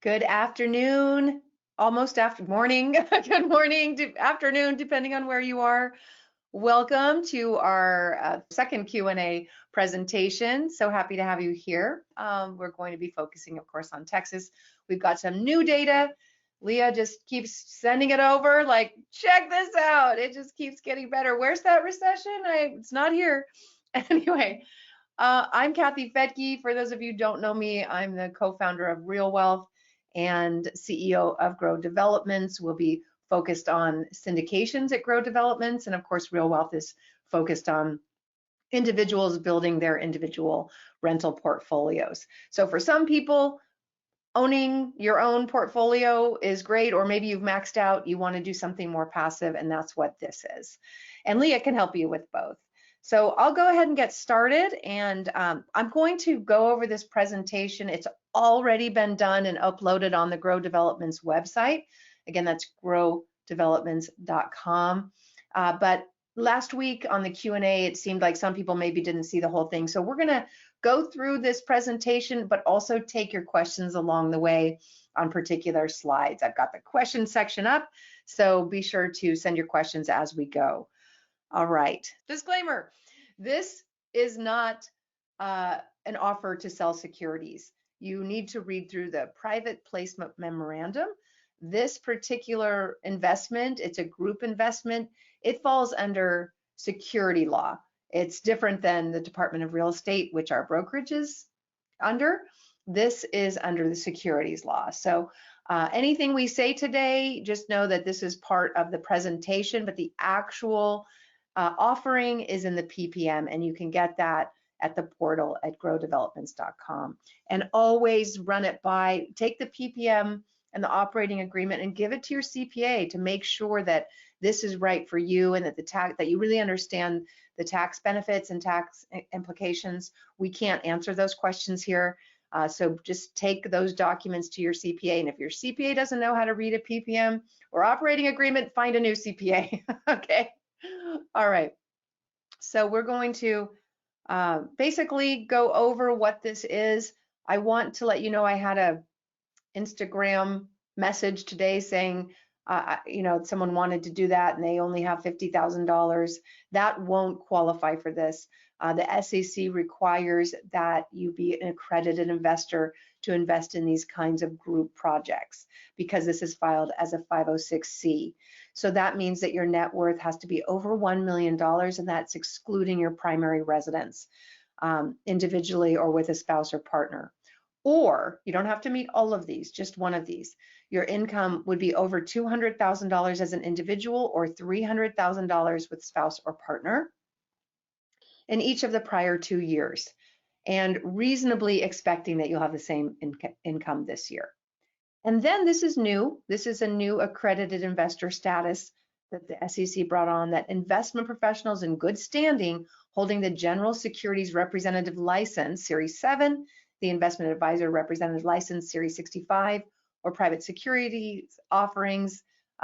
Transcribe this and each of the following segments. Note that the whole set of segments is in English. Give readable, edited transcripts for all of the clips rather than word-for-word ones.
Good afternoon, almost after morning. Good morning, afternoon, depending on where you are. Welcome to our second Q&A presentation. So happy to have you here. We're going to be focusing, of course, on Texas. We've got some new data. Leah just keeps sending it over, like, check this out. It just keeps getting better. Where's that recession? It's not here. Anyway, I'm Kathy Fettke. For those of you who don't know me, I'm the co-founder of Real Wealth and CEO of Grow Developments. We'll be focused on syndications at Grow Developments, and of course, Real Wealth is focused on individuals building their individual rental portfolios. So for some people, owning your own portfolio is great, or maybe you've maxed out, you want to do something more passive, and that's what this is. And Leah can help you with both. So I'll go ahead and get started, and I'm going to go over this presentation. It's already been done and uploaded on the Grow Developments website. Again, that's growdevelopments.com. But last week on the Q&A, it seemed like some people maybe didn't see the whole thing. So we're going to go through this presentation, but also take your questions along the way on particular slides. I've got the question section up, so be sure to send your questions as we go. All right, disclaimer, this is not an offer to sell securities. You need to read through the Private Placement Memorandum. This particular investment, it's a group investment. It falls under security law. It's different than the Department of Real Estate, which our brokerage is under. This is under the securities law. So anything we say today, just know that this is part of the presentation, but the actual offering is in the PPM, and you can get that at the portal at growdevelopments.com. And always run it by, take the PPM and the operating agreement and give it to your CPA to make sure that this is right for you and that that you really understand the tax benefits and tax implications. We can't answer those questions here. So just take those documents to your CPA, and if your CPA doesn't know how to read a PPM or operating agreement, find a new CPA. Okay. All right, so we're going to basically go over what this is. I want to let you know I had a Instagram message today saying, someone wanted to do that and they only have $50,000. That won't qualify for this. The SEC requires that you be an accredited investor to invest in these kinds of group projects because this is filed as a 506C. So that means that your net worth has to be over $1 million, and that's excluding your primary residence, individually or with a spouse or partner. Or you don't have to meet all of these, just one of these. Your income would be over $200,000 as an individual or $300,000 with spouse or partner in each of the prior 2 years, and reasonably expecting that you'll have the same income this year. And then this is new. This is a new accredited investor status that the SEC brought on, that investment professionals in good standing holding the General Securities Representative License, Series 7, the Investment Advisor Representative License, Series 65, or Private Securities Offerings,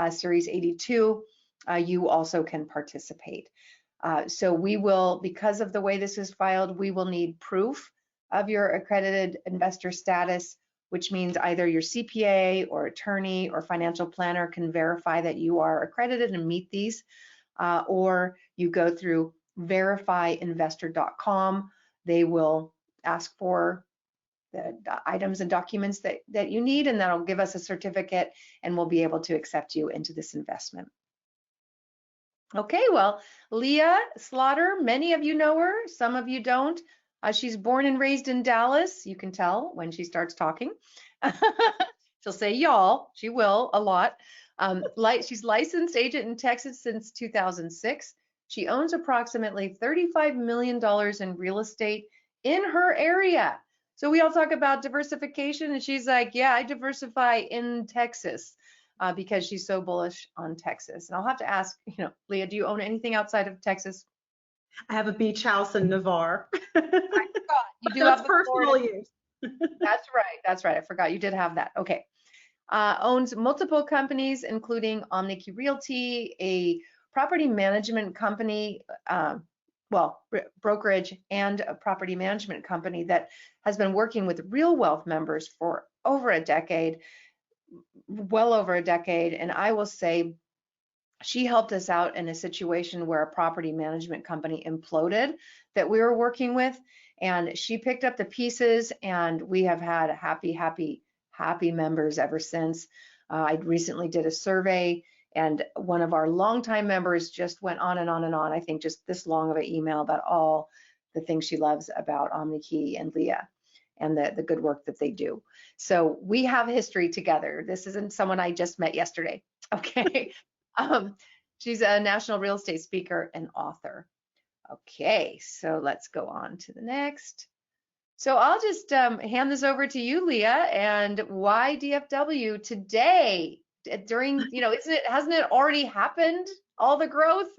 Series 82, you also can participate. So we will, because of the way this is filed, we will need proof of your accredited investor status, which means either your CPA or attorney or financial planner can verify that you are accredited and meet these, or you go through verifyinvestor.com. They will ask for the items and documents that you need, and that'll give us a certificate, and we'll be able to accept you into this investment. Okay, well, Leah Slaughter, many of you know her, some of you don't. She's born and raised in Dallas. You can tell when she starts talking. She'll say y'all, she will a lot. She's licensed agent in Texas since 2006. She owns approximately $35 million in real estate in her area. So we all talk about diversification, and she's like, yeah, I diversify in Texas because she's so bullish on Texas. And I'll have to ask, Leah, do you own anything outside of Texas? I have a beach house in Navarre. I forgot. You do have personal use. That's right. That's right. I forgot you did have that. Okay. Owns multiple companies, including Omni Realty, a property management company brokerage and a property management company that has been working with real wealth members for over a decade, well over a decade. And I will say she helped us out in a situation where a property management company imploded that we were working with. And she picked up the pieces, and we have had happy members ever since. I recently did a survey, and one of our longtime members just went on and on and on. I think just this long of an email about all the things she loves about OmniKey and Leah and the good work that they do. So we have history together. This isn't someone I just met yesterday. Okay. She's a national real estate speaker and author. Okay, so let's go on to the next. So I'll just hand this over to you, Leah, and why DFW today during, hasn't it already happened, all the growth?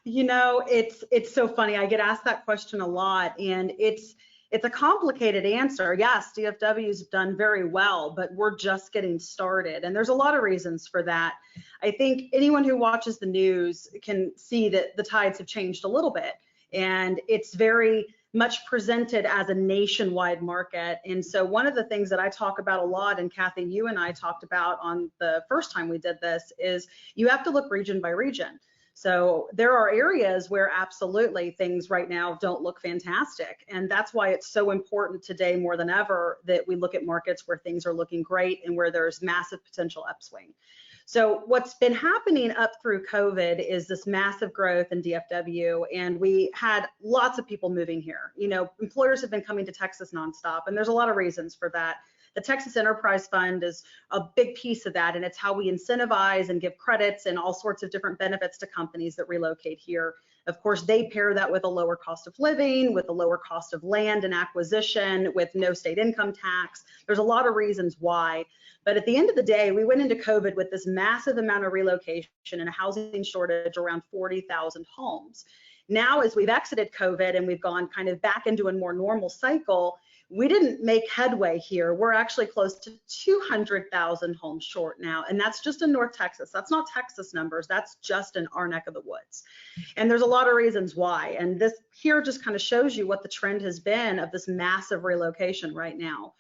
It's so funny. I get asked that question a lot, and it's a complicated answer. Yes, DFW's done very well, but we're just getting started. And there's a lot of reasons for that. I think anyone who watches the news can see that the tides have changed a little bit. And it's very much presented as a nationwide market. And so one of the things that I talk about a lot, and Kathy, you and I talked about on the first time we did this, is you have to look region by region. So there are areas where absolutely things right now don't look fantastic. And that's why it's so important today more than ever that we look at markets where things are looking great and where there's massive potential upswing. So what's been happening up through COVID is this massive growth in DFW, and we had lots of people moving here. Employers have been coming to Texas nonstop, and there's a lot of reasons for that. The Texas Enterprise Fund is a big piece of that, and it's how we incentivize and give credits and all sorts of different benefits to companies that relocate here. Of course, they pair that with a lower cost of living, with a lower cost of land and acquisition, with no state income tax. There's a lot of reasons why. But at the end of the day, we went into COVID with this massive amount of relocation and a housing shortage around 40,000 homes. Now, as we've exited COVID and we've gone kind of back into a more normal cycle, we didn't make headway here. We're actually close to 200,000 homes short now, and that's just in North Texas. That's not Texas numbers, that's just in our neck of the woods. And there's a lot of reasons why, and this here just kind of shows you what the trend has been of this massive relocation right now.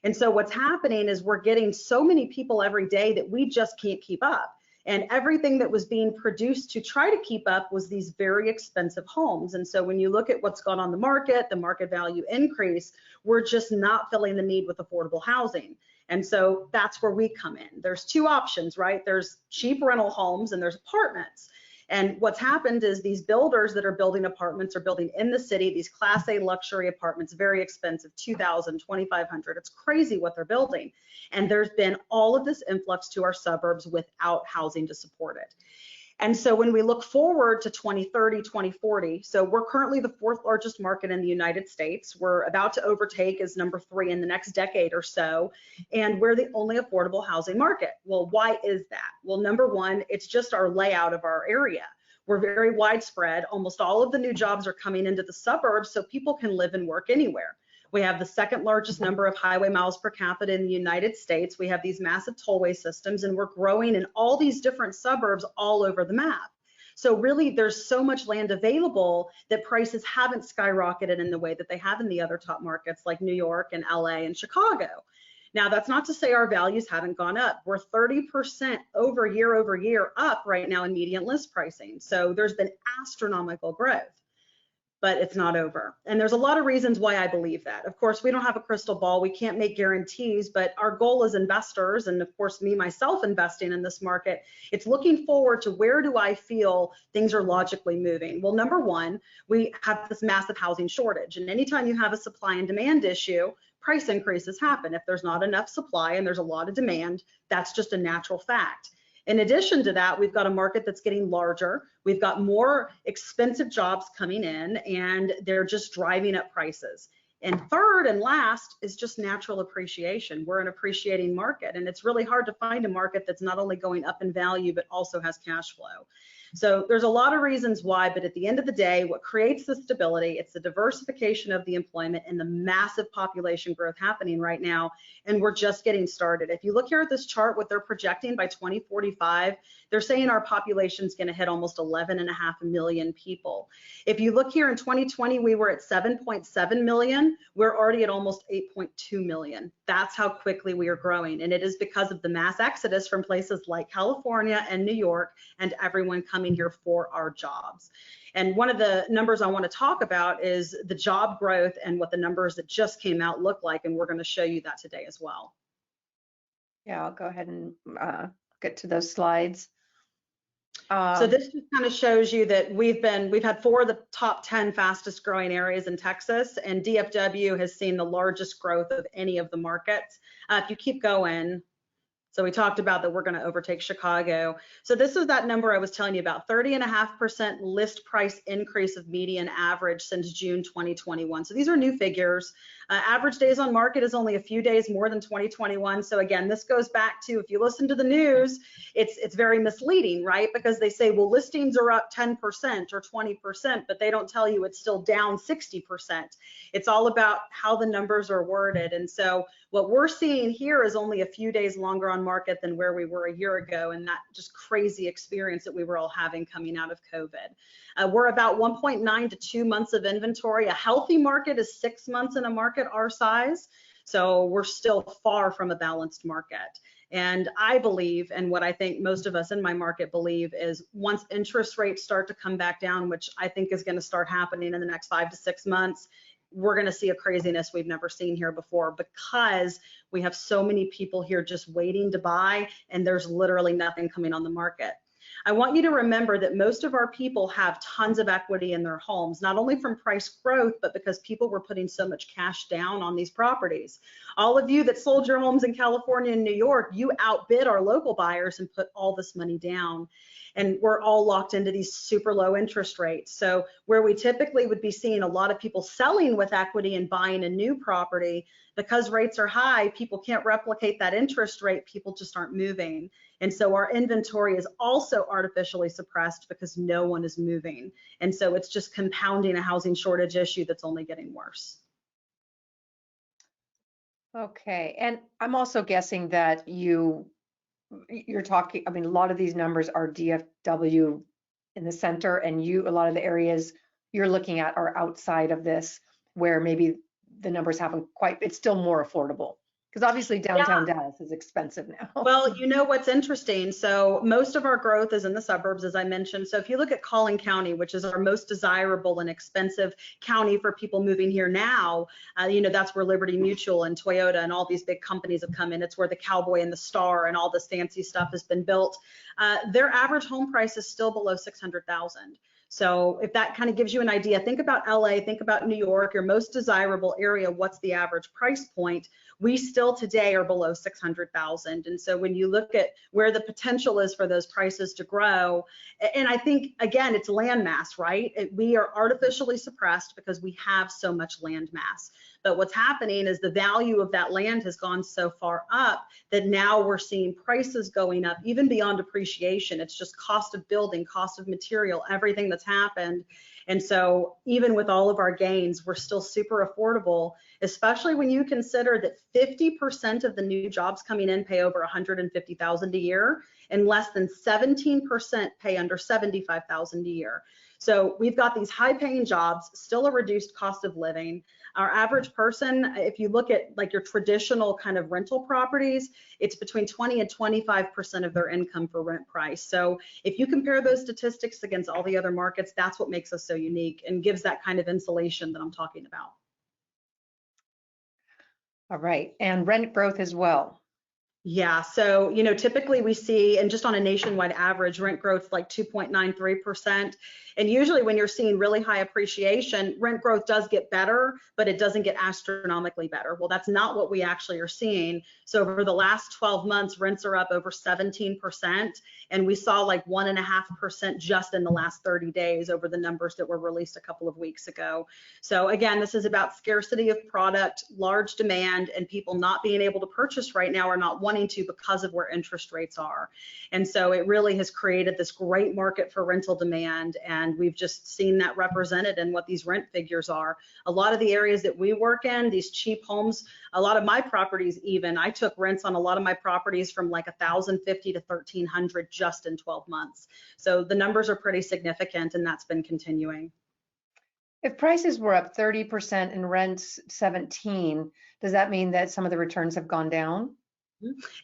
And so what's happening is we're getting so many people every day that we just can't keep up. And everything that was being produced to try to keep up was these very expensive homes. And so when you look at what's gone on the market value increase, we're just not filling the need with affordable housing. And so that's where we come in. There's two options, right? There's cheap rental homes and there's apartments. And what's happened is these builders that are building apartments are building in the city, these Class A luxury apartments, very expensive, $2,000, $2,500. It's crazy what they're building. And there's been all of this influx to our suburbs without housing to support it. And so when we look forward to 2030, 2040, so we're currently the fourth largest market in the United States. We're about to overtake as number 3 in the next decade or so. And we're the only affordable housing market. Well, why is that? Well, number one, it's just our layout of our area. We're very widespread. Almost all of the new jobs are coming into the suburbs, so people can live and work anywhere. We have the second largest number of highway miles per capita in the United States. We have these massive tollway systems, and we're growing in all these different suburbs all over the map. So really, there's so much land available that prices haven't skyrocketed in the way that they have in the other top markets like New York and LA and Chicago. Now, that's not to say our values haven't gone up. We're 30% over year up right now in median list pricing. So there's been astronomical growth. But it's not over. And there's a lot of reasons why I believe that. Of course, we don't have a crystal ball. We can't make guarantees, but our goal as investors, and of course, me, myself investing in this market, it's looking forward to where do I feel things are logically moving? Well, number one, we have this massive housing shortage. And anytime you have a supply and demand issue, price increases happen. If there's not enough supply and there's a lot of demand, that's just a natural fact. In addition to that, we've got a market that's getting larger. We've got more expensive jobs coming in, and they're just driving up prices. And third and last is just natural appreciation. We're an appreciating market, and it's really hard to find a market that's not only going up in value, but also has cash flow. So there's a lot of reasons why, but at the end of the day, what creates the stability, it's the diversification of the employment and the massive population growth happening right now. And we're just getting started. If you look here at this chart, what they're projecting by 2045, they're saying our population is going to hit almost 11.5 million people. If you look here in 2020, we were at 7.7 million. We're already at almost 8.2 million. That's how quickly we are growing. And it is because of the mass exodus from places like California and New York and everyone coming here for our jobs. And one of the numbers I want to talk about is the job growth and what the numbers that just came out look like. And we're going to show you that today as well. Yeah, I'll go ahead and get to those slides. So this just kind of shows you that we've had 4 of the top 10 fastest growing areas in Texas, and DFW has seen the largest growth of any of the markets. If you keep going, so we talked about that we're going to overtake Chicago. So this is that number I was telling you about, 30.5% list price increase of median average since June 2021. So these are new figures. Average days on market is only a few days more than 2021. So again, this goes back to, if you listen to the news, it's very misleading, right? Because they say, well, listings are up 10% or 20%, but they don't tell you it's still down 60%. It's all about how the numbers are worded. And so what we're seeing here is only a few days longer on market than where we were a year ago, and that just crazy experience that we were all having coming out of COVID. We're about 1.9 to 2 months of inventory. A healthy market is 6 months in a market our size. So we're still far from a balanced market. And I believe, and what I think most of us in my market believe, is once interest rates start to come back down, which I think is going to start happening in the next 5 to 6 months, we're going to see a craziness we've never seen here before, because we have so many people here just waiting to buy, and there's literally nothing coming on the market. I want you to remember that most of our people have tons of equity in their homes, not only from price growth, but because people were putting so much cash down on these properties. All of you that sold your homes in California and New York, you outbid our local buyers and put all this money down. And we're all locked into these super low interest rates. So where we typically would be seeing a lot of people selling with equity and buying a new property, because rates are high, people can't replicate that interest rate, people just aren't moving. And so our inventory is also artificially suppressed because no one is moving. And so it's just compounding a housing shortage issue that's only getting worse. Okay, and I'm also guessing that you're talking, I mean, a lot of these numbers are DFW in the center, and a lot of the areas you're looking at are outside of this, where maybe the numbers haven't quite, it's still more affordable. Because obviously downtown Dallas is expensive now. Well, you know what's interesting? So most of our growth is in the suburbs, as I mentioned. So if you look at Collin County, which is our most desirable and expensive county for people moving here now, you know, that's where Liberty Mutual and Toyota and all these big companies have come in. It's where the Cowboy and the Star and all this fancy stuff has been built. Their average home price is still below $600,000. So if that kind of gives you an idea, think about LA, think about New York, your most desirable area, what's the average price point? We still today are below 600,000. And so when you look at where the potential is for those prices to grow, and I think, again, it's land mass, right? We are artificially suppressed because we have so much land mass. But what's happening is the value of that land has gone so far up that now we're seeing prices going up even beyond appreciation. It's just cost of building, cost of material, everything that's happened. And so even with all of our gains, we're still super affordable, especially when you consider that 50% of the new jobs coming in pay over $150,000 a year, and less than 17% pay under $75,000 a year. So we've got these high paying jobs, still a reduced cost of living. Our average person, if you look at like your traditional kind of rental properties, it's between 20 and 25% of their income for rent price. So if you compare those statistics against all the other markets, that's what makes us so unique and gives that kind of insulation that I'm talking about. All right, and rent growth as well. Yeah, so, you know, typically we see, and just on a nationwide average, rent growth like 2.93%. And usually when you're seeing really high appreciation, rent growth does get better, but it doesn't get astronomically better. Well, that's not what we actually are seeing. So over the last 12 months, rents are up over 17%. And we saw like 1.5% just in the last 30 days over the numbers that were released a couple of weeks ago. So again, this is about scarcity of product, large demand, and people not being able to purchase right now are not wanting to because of where interest rates are. And so it really has created this great market for rental demand, and we've just seen that represented in what these rent figures are. A lot of the areas that we work in, these cheap homes, a lot of my properties, even I took rents on a lot of my properties from like $1,050 to $1,300 just in 12 months. So the numbers are pretty significant, and that's been continuing. If prices were up 30% and rents 17, does that mean that some of the returns have gone down?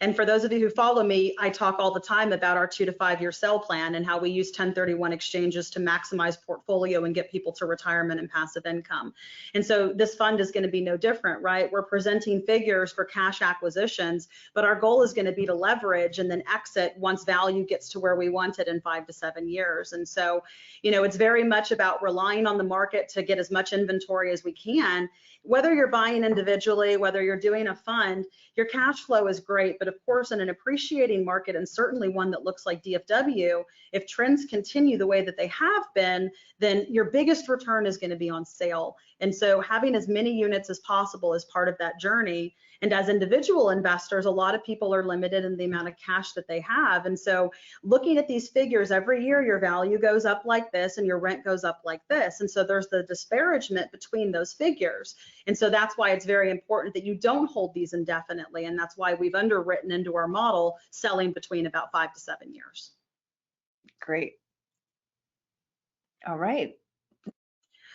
And for those of you who follow me, I talk all the time about our 2 to 5 year sale plan and how we use 1031 exchanges to maximize portfolio and get people to retirement and passive income. And so this fund is going to be no different, right? We're presenting figures for cash acquisitions, but our goal is going to be to leverage and then exit once value gets to where we want it in 5 to 7 years. And so, you know, it's very much about relying on the market to get as much inventory as we can. Whether you're buying individually, whether you're doing a fund, your cash flow is great, but of course in an appreciating market, and certainly one that looks like DFW, if trends continue the way that they have been, then your biggest return is going to be on sale. And so having as many units as possible is part of that journey. And as individual investors, a lot of people are limited in the amount of cash that they have. And so looking at these figures every year, your value goes up like this and your rent goes up like this. And so there's the disparagement between those figures. And so that's why it's very important that you don't hold these indefinitely. And that's why we've underwritten into our model selling between about 5 to 7 years. Great. All right.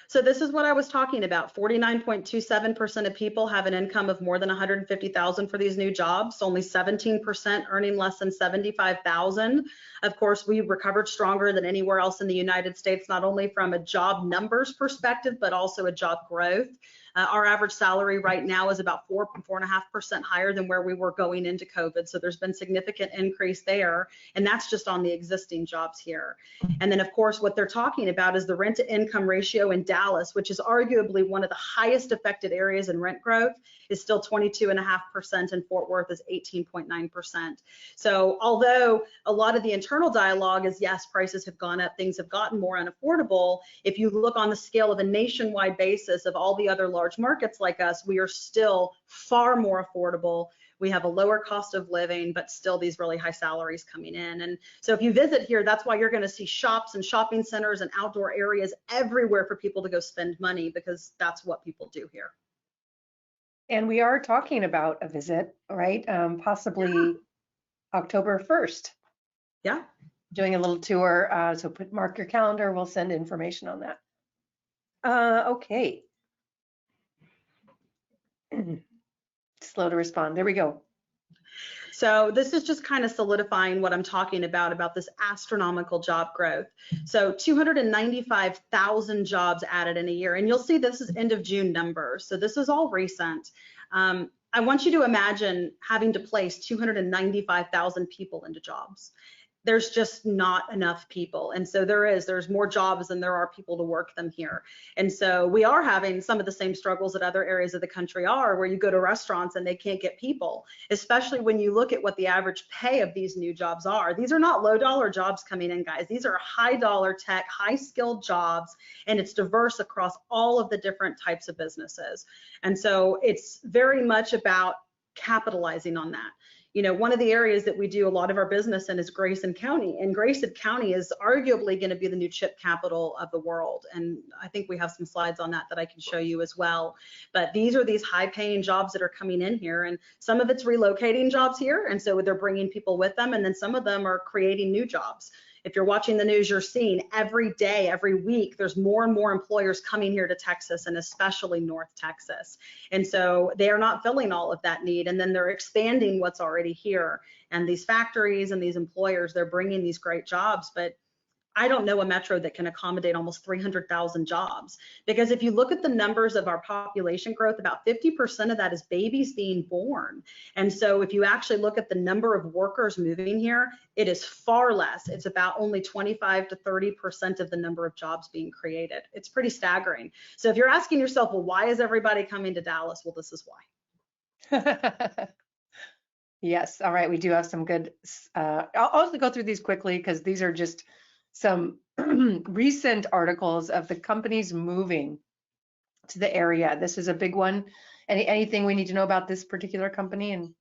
So this is what I was talking about. 49.27% of people have an income of more than $150,000 for these new jobs. Only 17% earning less than $75,000. Of course, we recovered stronger than anywhere else in the United States, not only from a job numbers perspective, but also a job growth. Our average salary right now is about 4.5% higher than where we were going into COVID. So there's been significant increase there. And that's just on the existing jobs here. And then of course, what they're talking about is the rent to income ratio in Dallas, which is arguably one of the highest affected areas in rent growth, is still 22.5%, and Fort Worth is 18.9%. So although a lot of the internal dialogue is, yes, prices have gone up, things have gotten more unaffordable, if you look on the scale of a nationwide basis of all the other large markets like us, we are still far more affordable. We have a lower cost of living, but still these really high salaries coming in. And so if you visit here, that's why you're going to see shops and shopping centers and outdoor areas everywhere for people to go spend money, because that's what people do here. And we are talking about a visit, right? Possibly October 1st. Yeah. Doing a little tour. So mark your calendar. We'll send information on that. Okay. Slow to respond. There we go. So this is just kind of solidifying what I'm talking about this astronomical job growth. So 295,000 jobs added in a year. And you'll see this is end of June numbers. So this is all recent. I want you to imagine having to place 295,000 people into jobs. There's just not enough people. And so there's more jobs than there are people to work them here. And so we are having some of the same struggles that other areas of the country are, where you go to restaurants and they can't get people, especially when you look at what the average pay of these new jobs are. These are not low dollar jobs coming in, guys. These are high dollar tech, high skilled jobs, and it's diverse across all of the different types of businesses. And so it's very much about capitalizing on that. You know, one of the areas that we do a lot of our business in is Grayson County, and Grayson County is arguably going to be the new chip capital of the world. And I think we have some slides on that I can show you as well. But these are these high paying jobs that are coming in here, and some of it's relocating jobs here. And so they're bringing people with them. And then some of them are creating new jobs. If you're watching the news, you're seeing every day, every week, there's more and more employers coming here to Texas, and especially North Texas. And so they are not filling all of that need, and then they're expanding what's already here. And these factories and these employers, they're bringing these great jobs, but I don't know a metro that can accommodate almost 300,000 jobs, because if you look at the numbers of our population growth, about 50% of that is babies being born. And so if you actually look at the number of workers moving here, it is far less. It's about only 25 to 30% of the number of jobs being created. It's pretty staggering. So if you're asking yourself, well, why is everybody coming to Dallas? Well, this is why. Yes. All right. We do have some good, I'll also go through these quickly because these are just some recent articles of the companies moving to the area. This is a big one. Anything we need to know about this particular company? And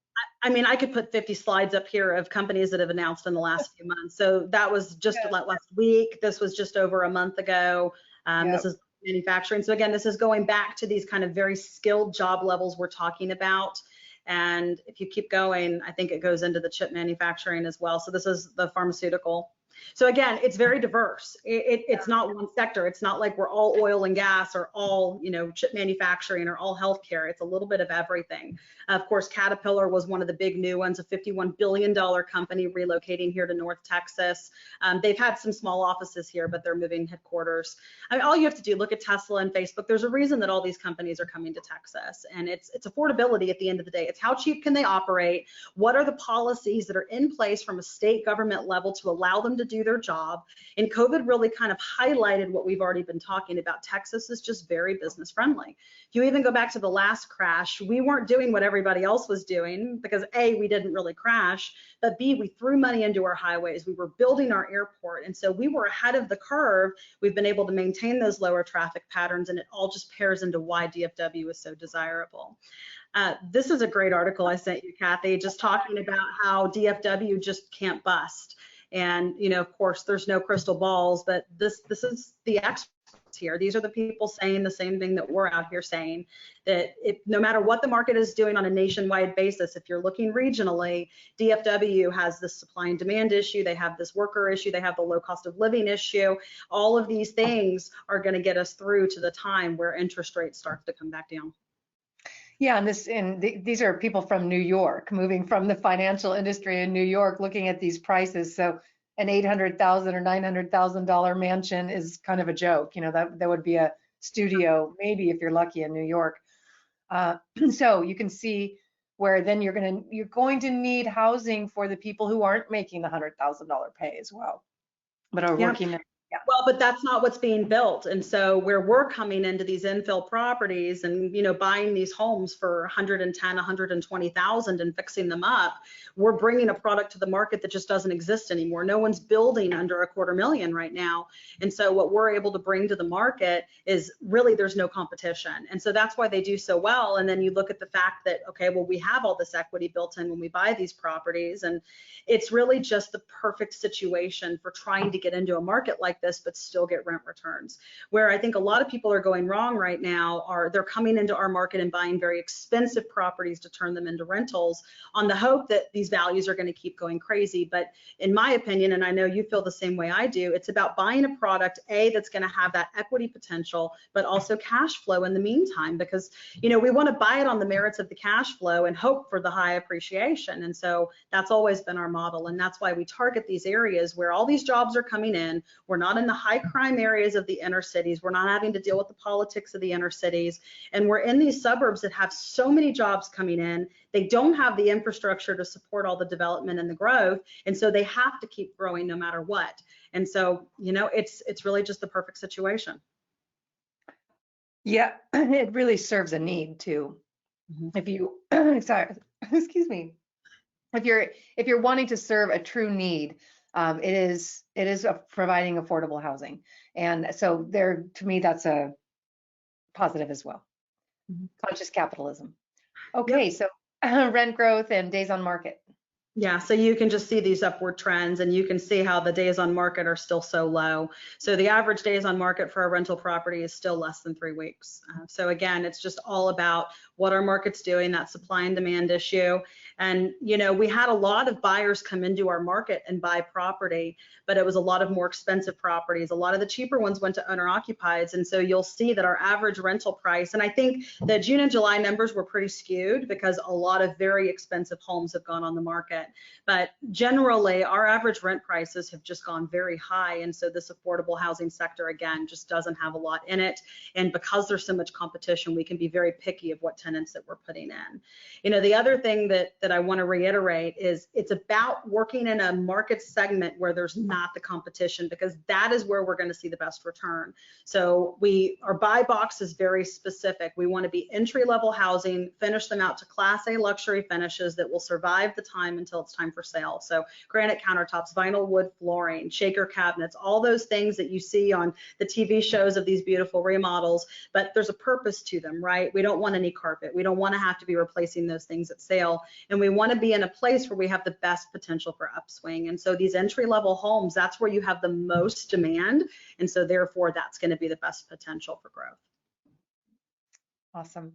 I mean, I could put 50 slides up here of companies that have announced in the last few months. So that was just last week. This was just over a month ago. This is manufacturing. So again, this is going back to these kind of very skilled job levels we're talking about. And if you keep going, I think it goes into the chip manufacturing as well. So this is the pharmaceutical. So again, it's very diverse. It's not one sector. It's not like we're all oil and gas or all, chip manufacturing or all healthcare. It's a little bit of everything. Of course, Caterpillar was one of the big new ones, a $51 billion company relocating here to North Texas. They've had some small offices here, but they're moving headquarters. I mean, all you have to do, look at Tesla and Facebook. There's a reason that all these companies are coming to Texas, and it's affordability at the end of the day. It's how cheap can they operate? What are the policies that are in place from a state government level to allow them to do their job? And COVID really kind of highlighted what we've already been talking about. Texas is just very business friendly. If you even go back to the last crash, we weren't doing what everybody else was doing because A, we didn't really crash, but B, we threw money into our highways. We were building our airport. And so we were ahead of the curve. We've been able to maintain those lower traffic patterns, and it all just pairs into why DFW is so desirable. This is a great article I sent you, Kathy, just talking about how DFW just can't bust. And, of course, there's no crystal balls, but this is the experts here. These are the people saying the same thing that we're out here saying, that no matter what the market is doing on a nationwide basis, if you're looking regionally, DFW has this supply and demand issue. They have this worker issue. They have the low cost of living issue. All of these things are going to get us through to the time where interest rates start to come back down. Yeah, and these are people from New York, moving from the financial industry in New York, looking at these prices. So an $800,000 or $900,000 mansion is kind of a joke. That would be a studio, maybe if you're lucky in New York. So you can see where then you're going to need housing for the people who aren't making the $100,000 pay as well, but are working. Yeah. Well, but that's not what's being built. And so where we're coming into these infill properties and, buying these homes for 110, 120,000 and fixing them up, we're bringing a product to the market that just doesn't exist anymore. No one's building under $250,000 right now. And so what we're able to bring to the market is really there's no competition. And so that's why they do so well. And then you look at the fact that, okay, well, we have all this equity built in when we buy these properties. And it's really just the perfect situation for trying to get into a market like this, but still get rent returns. Where I think a lot of people are going wrong right now are they're coming into our market and buying very expensive properties to turn them into rentals on the hope that these values are going to keep going crazy. But in my opinion, and I know you feel the same way I do, it's about buying a product, A, that's going to have that equity potential, but also cash flow in the meantime, because, we want to buy it on the merits of the cash flow and hope for the high appreciation. And so that's always been our model. And that's why we target these areas where all these jobs are coming in. We're not in the high crime areas of the inner cities. We're not having to deal with the politics of the inner cities. And we're in these suburbs that have so many jobs coming in. They don't have the infrastructure to support all the development and the growth. And so they have to keep growing no matter what. And so, it's really just the perfect situation. Yeah, it really serves a need too. Mm-hmm. If you, sorry, excuse me. If you're wanting to serve a true need, it is providing affordable housing. And so to me, that's a positive as well. Mm-hmm. Conscious capitalism. Okay, yep. So rent growth and days on market. Yeah, so you can just see these upward trends, and you can see how the days on market are still so low. So the average days on market for a rental property is still less than 3 weeks. So again, it's just all about what our market's doing, that supply and demand issue. And, we had a lot of buyers come into our market and buy property, but it was a lot of more expensive properties. A lot of the cheaper ones went to owner occupieds. And so you'll see that our average rental price, and I think the June and July numbers were pretty skewed because a lot of very expensive homes have gone on the market. But generally, our average rent prices have just gone very high. And so this affordable housing sector, again, just doesn't have a lot in it. And because there's so much competition, we can be very picky of what tenants that we're putting in. The other thing that I want to reiterate is it's about working in a market segment where there's not the competition, because that is where we're going to see the best return. So our buy box is very specific. We want to be entry-level housing, finish them out to Class A luxury finishes that will survive the time until it's time for sale. So granite countertops, vinyl wood flooring, shaker cabinets, all those things that you see on the TV shows of these beautiful remodels, but there's a purpose to them, right? We don't want any carpet. We don't want to have to be replacing those things at sale. and we want to be in a place where we have the best potential for upswing. And so these entry-level homes, that's where you have the most demand, and so therefore that's going to be the best potential for growth. Awesome.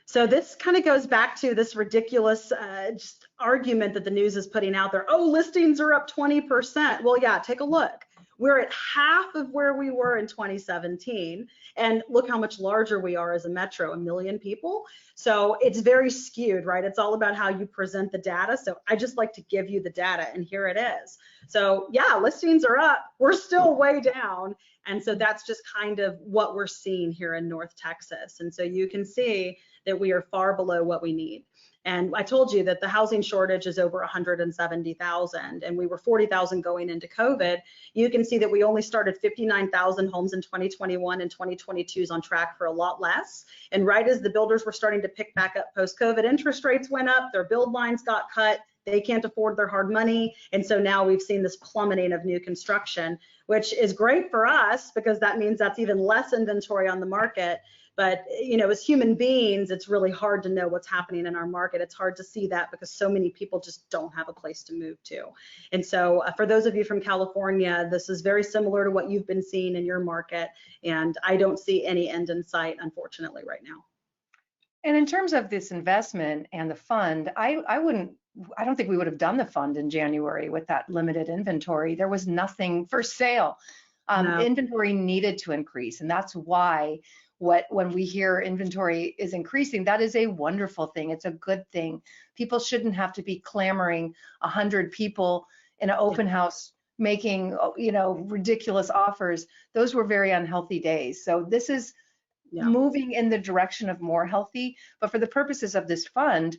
So this kind of goes back to this ridiculous just argument that the news is putting out there. Oh, listings are up 20%. Well, yeah, take a look. We're at half of where we were in 2017. And look how much larger we are as a metro, 1 million people. So it's very skewed, right? It's all about how you present the data. So I just like to give you the data, and here it is. So yeah, listings are up. We're still way down. And so that's just kind of what we're seeing here in North Texas. And so you can see that we are far below what we need. And I told you that the housing shortage is over 170,000, and we were 40,000 going into COVID. You can see that we only started 59,000 homes in 2021, and 2022 is on track for a lot less. And right as the builders were starting to pick back up post-COVID, interest rates went up, their build lines got cut, they can't afford their hard money. And so now we've seen this plummeting of new construction, which is great for us because that means that's even less inventory on the market. But, you know, as human beings, it's really hard to know what's happening in our market. It's hard to see that because so many people just don't have a place to move to. And so for those of you from California, this is very similar to what you've been seeing in your market. And I don't see any end in sight, unfortunately, right now. And in terms of this investment and the fund, I don't think we would have done the fund in January with that limited inventory. There was nothing for sale. No. Inventory needed to increase, and that's why when we hear inventory is increasing, that is a wonderful thing. It's a good thing. People shouldn't have to be clamoring 100 people in an open house making, you know, ridiculous offers. Those were very unhealthy days. So this is moving in the direction of more healthy. But for the purposes of this fund,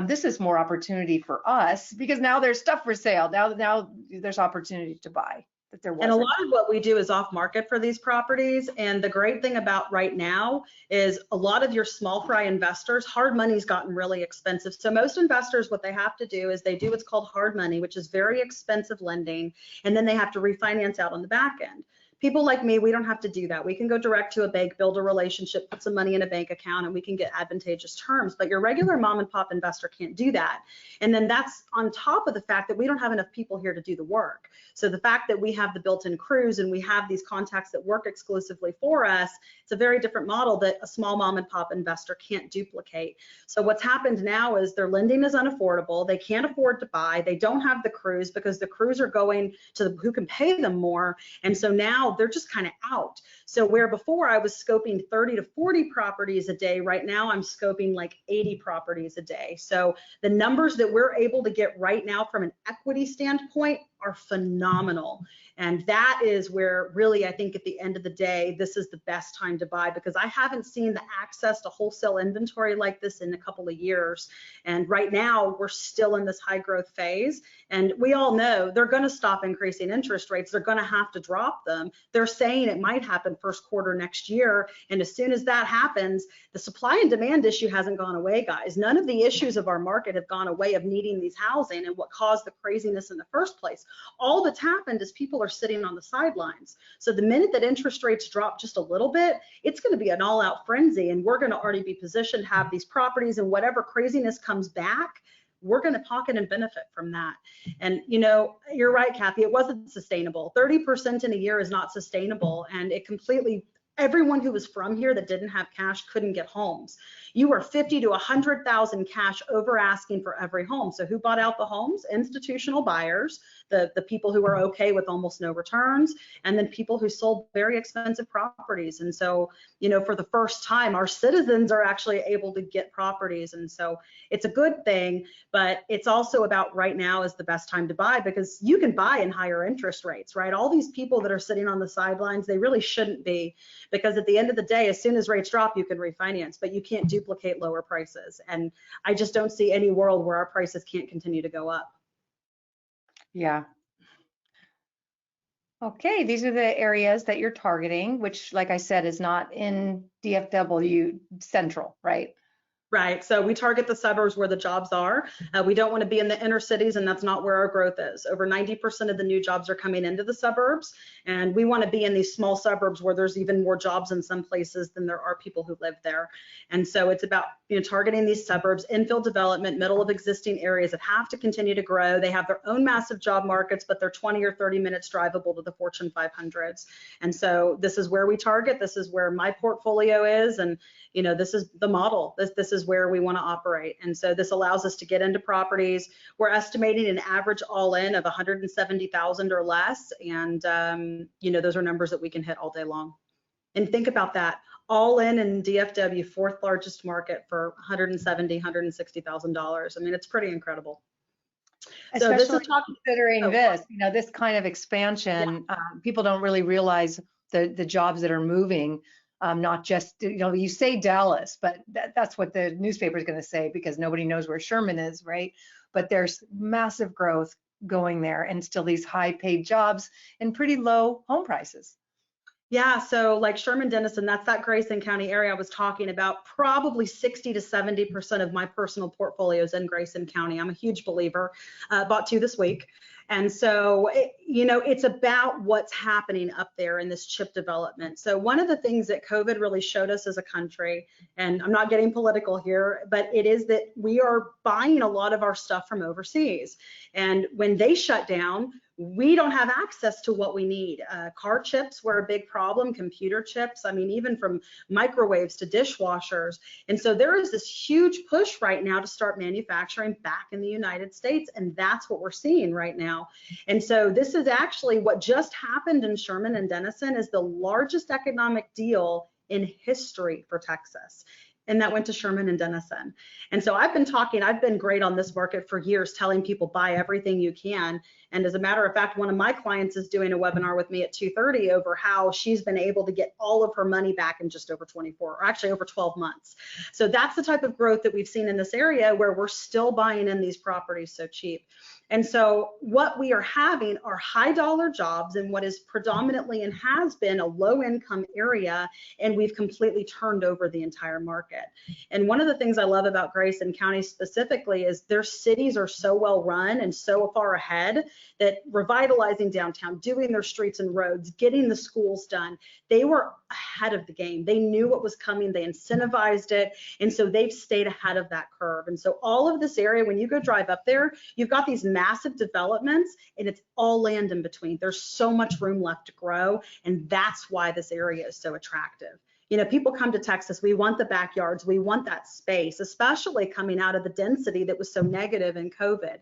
this is more opportunity for us because now there's stuff for sale. Now there's opportunity to buy. And a lot of what we do is off market for these properties. And the great thing about right now is a lot of your small fry investors, hard money's gotten really expensive. So most investors, what they have to do is they do what's called hard money, which is very expensive lending. And then they have to refinance out on the back end. People like me, we don't have to do that. We can go direct to a bank, build a relationship, put some money in a bank account, and we can get advantageous terms. But your regular mom and pop investor can't do that. And then that's on top of the fact that we don't have enough people here to do the work. So the fact that we have the built-in crews and we have these contacts that work exclusively for us, it's a very different model that a small mom and pop investor can't duplicate. So what's happened now is their lending is unaffordable. They can't afford to buy. They don't have the crews because the crews are going to who can pay them more. And so now they're just kind of out. So where before I was scoping 30 to 40 properties a day, right now I'm scoping like 80 properties a day. So the numbers that we're able to get right now from an equity standpoint are phenomenal. And that is where really I think at the end of the day, this is the best time to buy because I haven't seen the access to wholesale inventory like this in a couple of years. And right now we're still in this high growth phase. And we all know they're going to stop increasing interest rates. They're going to have to drop them. They're saying it might happen first quarter next year. And as soon as that happens, the supply and demand issue hasn't gone away, guys. None of the issues of our market have gone away of needing these housing and what caused the craziness in the first place. All that's happened is people are sitting on the sidelines. So the minute that interest rates drop just a little bit, it's going to be an all-out frenzy, and we're going to already be positioned to have these properties, and whatever craziness comes back, we're going to pocket and benefit from that. And you know, you're right, Kathy, it wasn't sustainable. 30% in a year is not sustainable, and it completely, everyone who was from here that didn't have cash couldn't get homes. You were 50 to 100,000 cash over asking for every home. So who bought out the homes? Institutional buyers, the people who are okay with almost no returns, and then people who sold very expensive properties. And so, you know, for the first time, our citizens are actually able to get properties. And so it's a good thing, but it's also about right now is the best time to buy because you can buy in higher interest rates, right? All these people that are sitting on the sidelines, they really shouldn't be, because at the end of the day, as soon as rates drop, you can refinance, but you can't duplicate lower prices. And I just don't see any world where our prices can't continue to go up. Yeah. Okay, these are the areas that you're targeting, which, like I said, is not in DFW Central, right? Right. So we target the suburbs where the jobs are. We don't want to be in the inner cities, and that's not where our growth is. Over 90% of the new jobs are coming into the suburbs, and we want to be in these small suburbs where there's even more jobs in some places than there are people who live there. And so it's about, targeting these suburbs, infill development, middle of existing areas that have to continue to grow. They have their own massive job markets, but they're 20 or 30 minutes drivable to the Fortune 500s. And so this is where we target. This is where my portfolio is, and this is the model. This is where we want to operate. And so this allows us to get into properties. We're estimating an average all-in of 170,000 or less. And, those are numbers that we can hit all day long. And think about that. All in DFW, fourth largest market for $170,000, $160,000. I mean, it's pretty incredible. Especially so this is considering this kind of expansion. Yeah. People don't really realize the jobs that are moving. Not just, you say Dallas, but that's what the newspaper is going to say because nobody knows where Sherman is, right? But there's massive growth going there and still these high paid jobs and pretty low home prices. Yeah, so like Sherman Denison, that's that Grayson County area I was talking about. Probably 60 to 70% of my personal portfolios in Grayson County. I'm a huge believer. Bought 2 this week. And so, it's about what's happening up there in this chip development. So one of the things that COVID really showed us as a country, and I'm not getting political here, but it is that we are buying a lot of our stuff from overseas. And when they shut down, we don't have access to what we need. Car chips were a big problem, computer chips, I mean, even from microwaves to dishwashers. And so there is this huge push right now to start manufacturing back in the United States. And that's what we're seeing right now. And so this is actually what just happened in Sherman and Denison is the largest economic deal in history for Texas. And that went to Sherman and Denison. And so I've been great on this market for years, telling people buy everything you can. And as a matter of fact, one of my clients is doing a webinar with me at 2:30 over how she's been able to get all of her money back in just over 24, or actually over 12 months. So that's the type of growth that we've seen in this area where we're still buying in these properties so cheap. And so what we are having are high dollar jobs in what is predominantly and has been a low income area, and we've completely turned over the entire market. And one of the things I love about Grayson County specifically is their cities are so well run and so far ahead that revitalizing downtown, doing their streets and roads, getting the schools done, they were ahead of the game. They knew what was coming, they incentivized it, and so they've stayed ahead of that curve. And so all of this area, when you go drive up there, you've got these massive developments and it's all land in between. There's so much room left to grow, and that's why this area is so attractive. People come to Texas, we want the backyards, we want that space, especially coming out of the density that was so negative in COVID.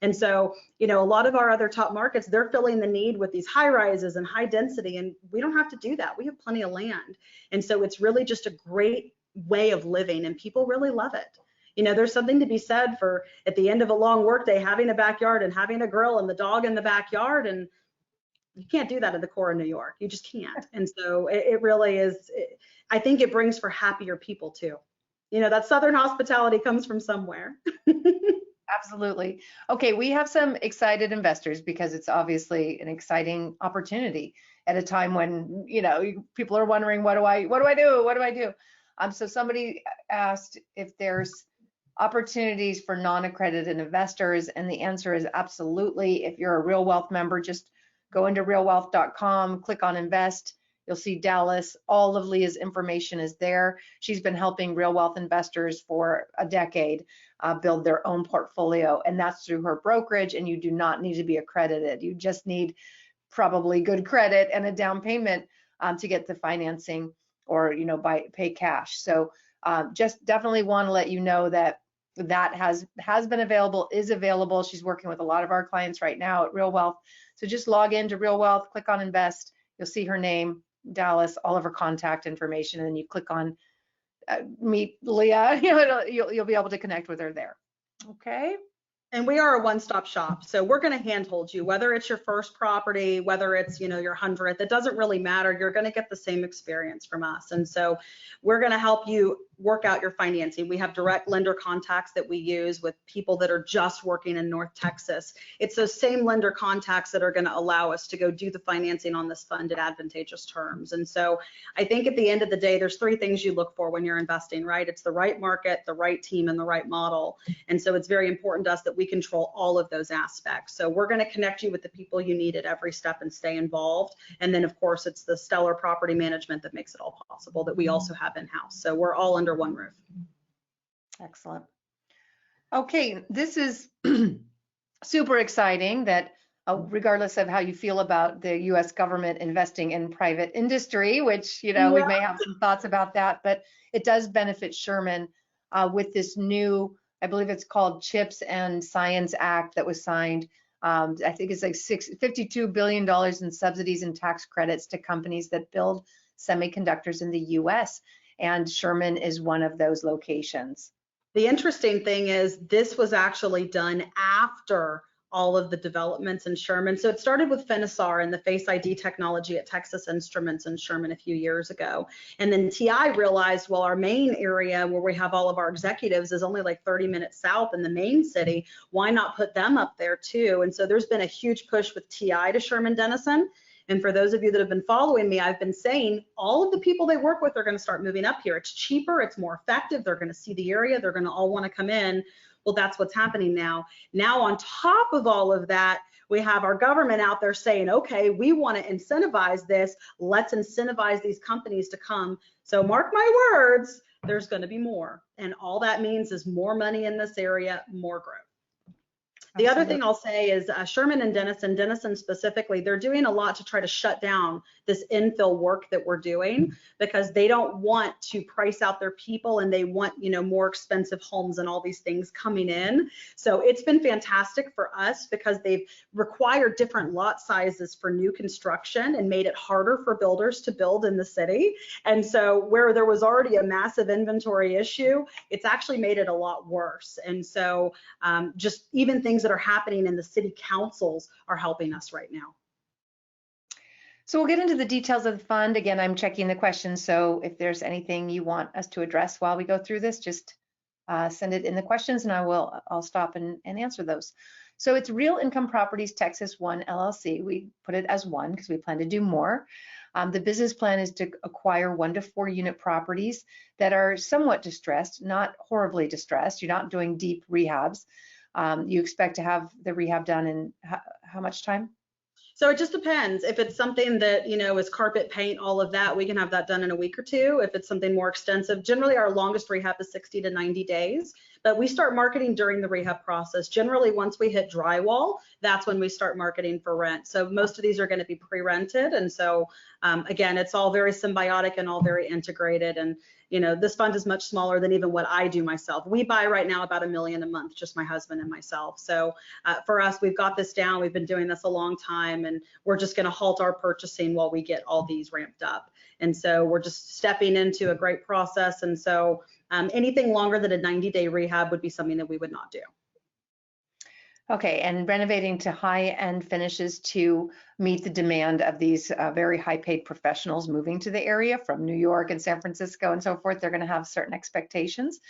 And so, a lot of our other top markets, they're filling the need with these high rises and high density, and we don't have to do that. We have plenty of land. And so it's really just a great way of living, and people really love it. There's something to be said for at the end of a long workday, having a backyard and having a grill and the dog in the backyard, and you can't do that in the core of New York. You just can't. And so it really is, I think it brings for happier people too. That Southern hospitality comes from somewhere. Absolutely. Okay, we have some excited investors because it's obviously an exciting opportunity at a time when, people are wondering, what do I do? So somebody asked if there's opportunities for non-accredited investors, and the answer is absolutely. If you're a Real Wealth member, just go into realwealth.com, click on invest. You'll see Dallas. All of Leah's information is there. She's been helping Real Wealth investors for a decade build their own portfolio, and that's through her brokerage, and you do not need to be accredited. You just need probably good credit and a down payment to get the financing, or pay cash. So just definitely want to let you know that has been available, is available. She's working with a lot of our clients right now at Real Wealth. So just log into Real Wealth, click on invest. You'll see her name, Dallas, all of her contact information, and then you click on meet Leah. You'll be able to connect with her there. Okay. And we are a one-stop shop. So we're going to handhold you, whether it's your first property, whether it's, your 100th, it doesn't really matter. You're going to get the same experience from us. And so we're going to help you work out your financing. We have direct lender contacts that we use with people that are just working in North Texas. It's those same lender contacts that are going to allow us to go do the financing on this fund at advantageous terms. And so I think at the end of the day, there's three things you look for when you're investing, right? It's the right market, the right team, and the right model. And so it's very important to us that we control all of those aspects. So we're going to connect you with the people you need at every step and stay involved. And then of course, it's the stellar property management that makes it all possible that we also have in-house. So we're all under one roof. Excellent. Okay, this is super exciting that regardless of how you feel about the US government investing in private industry, which, you know, we may have some thoughts about that, but it does benefit Sherman with this new, I believe it's called CHIPS and Science Act that was signed. I think it's like $52 billion in subsidies and tax credits to companies that build semiconductors in the US, and Sherman is one of those locations. The interesting thing is this was actually done after all of the developments in Sherman. So it started with Finisar and the Face ID technology at Texas Instruments in Sherman a few years ago. And then TI realized, well, our main area where we have all of our executives is only like 30 minutes south in the main city. Why not put them up there too? And so there's been a huge push with TI to Sherman Denison. And for those of you that have been following me, I've been saying all of the people they work with are going to start moving up here. It's cheaper, it's more effective. They're going to see the area. They're going to all want to come in. Well, that's what's happening now. Now, on top of all of that, we have our government out there saying, okay, we want to incentivize this. Let's incentivize these companies to come. So mark my words, there's going to be more. And all that means is more money in this area, more growth. The other thing I'll say is Sherman and Denison specifically, they're doing a lot to try to shut down this infill work that we're doing because they don't want to price out their people and they want, you know, more expensive homes and all these things coming in. So it's been fantastic for us because they've required different lot sizes for new construction and made it harder for builders to build in the city. And so where there was already a massive inventory issue, it's actually made it a lot worse. And so just even things that are happening in the city councils are helping us right now. So we'll get into the details of the fund. Again, I'm checking the questions. So if there's anything you want us to address while we go through this, just send it in the questions and I'll stop and answer those. So it's Real Income Properties Texas 1 LLC. We put it as one because we plan to do more. The business plan is to acquire 1 to 4 unit properties that are somewhat distressed, not horribly distressed. You're not doing deep rehabs. You expect to have the rehab done in how much time? So it just depends. If it's something that, you know, is carpet, paint, all of that, we can have that done in a week or two. If it's something more extensive, generally our longest rehab is 60 to 90 days, but we start marketing during the rehab process. Generally, once we hit drywall, that's when we start marketing for rent. So most of these are going to be pre-rented. And so again, it's all very symbiotic and all very integrated. And you know, this fund is much smaller than even what I do myself. We buy right now about $1 million a month, just my husband and myself. So for us, we've got this down. We've been doing this a long time, and we're just going to halt our purchasing while we get all these ramped up. And so we're just stepping into a great process. And so anything longer than a 90-day rehab would be something that we would not do. Okay, and renovating to high-end finishes to meet the demand of these very high-paid professionals moving to the area from New York and San Francisco and so forth. They're going to have certain expectations.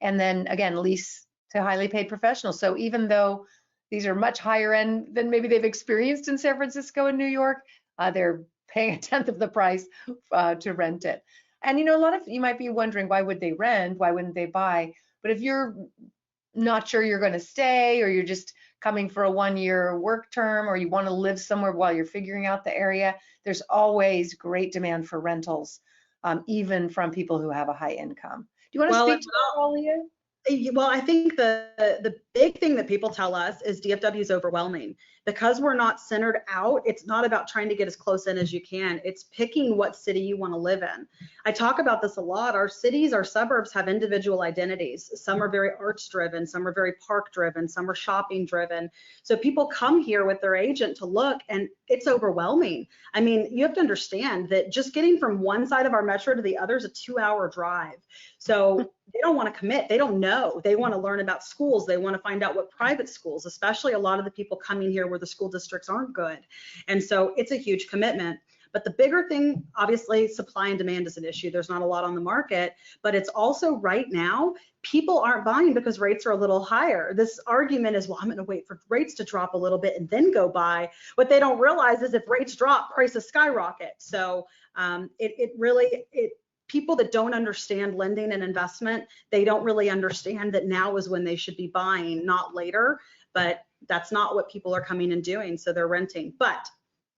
And then again, lease to highly paid professionals. So even though these are much higher end than maybe they've experienced in San Francisco and New York, they're paying 1/10 of the price to rent it. And you know, a lot of you might be wondering, why would they rent? Why wouldn't they buy? But if you're not sure you're going to stay, or you're just coming for a 1-year work term, or you want to live somewhere while you're figuring out the area, there's always great demand for rentals, even from people who have a high income. Do you want to speak to that, Leah? Well, I think the big thing that people tell us is DFW is overwhelming. Because we're not centered out, it's not about trying to get as close in as you can. It's picking what city you want to live in. I talk about this a lot. Our cities, our suburbs have individual identities. Some are very arts driven, some are very park driven, some are shopping driven. So people come here with their agent to look, and it's overwhelming. I mean, you have to understand that just getting from one side of our metro to the other is a 2-hour drive. So they don't want to commit. They don't know. They want to learn about schools. They want to find out what private schools, especially a lot of the people coming here where the school districts aren't good. And so it's a huge commitment. But the bigger thing, obviously, supply and demand is an issue. There's not a lot on the market, but it's also right now, people aren't buying because rates are a little higher. This argument is, well, I'm going to wait for rates to drop a little bit and then go buy. What they don't realize is if rates drop, prices skyrocket. So people that don't understand lending and investment, they don't really understand that now is when they should be buying, not later. But that's not what people are coming and doing, so they're renting. But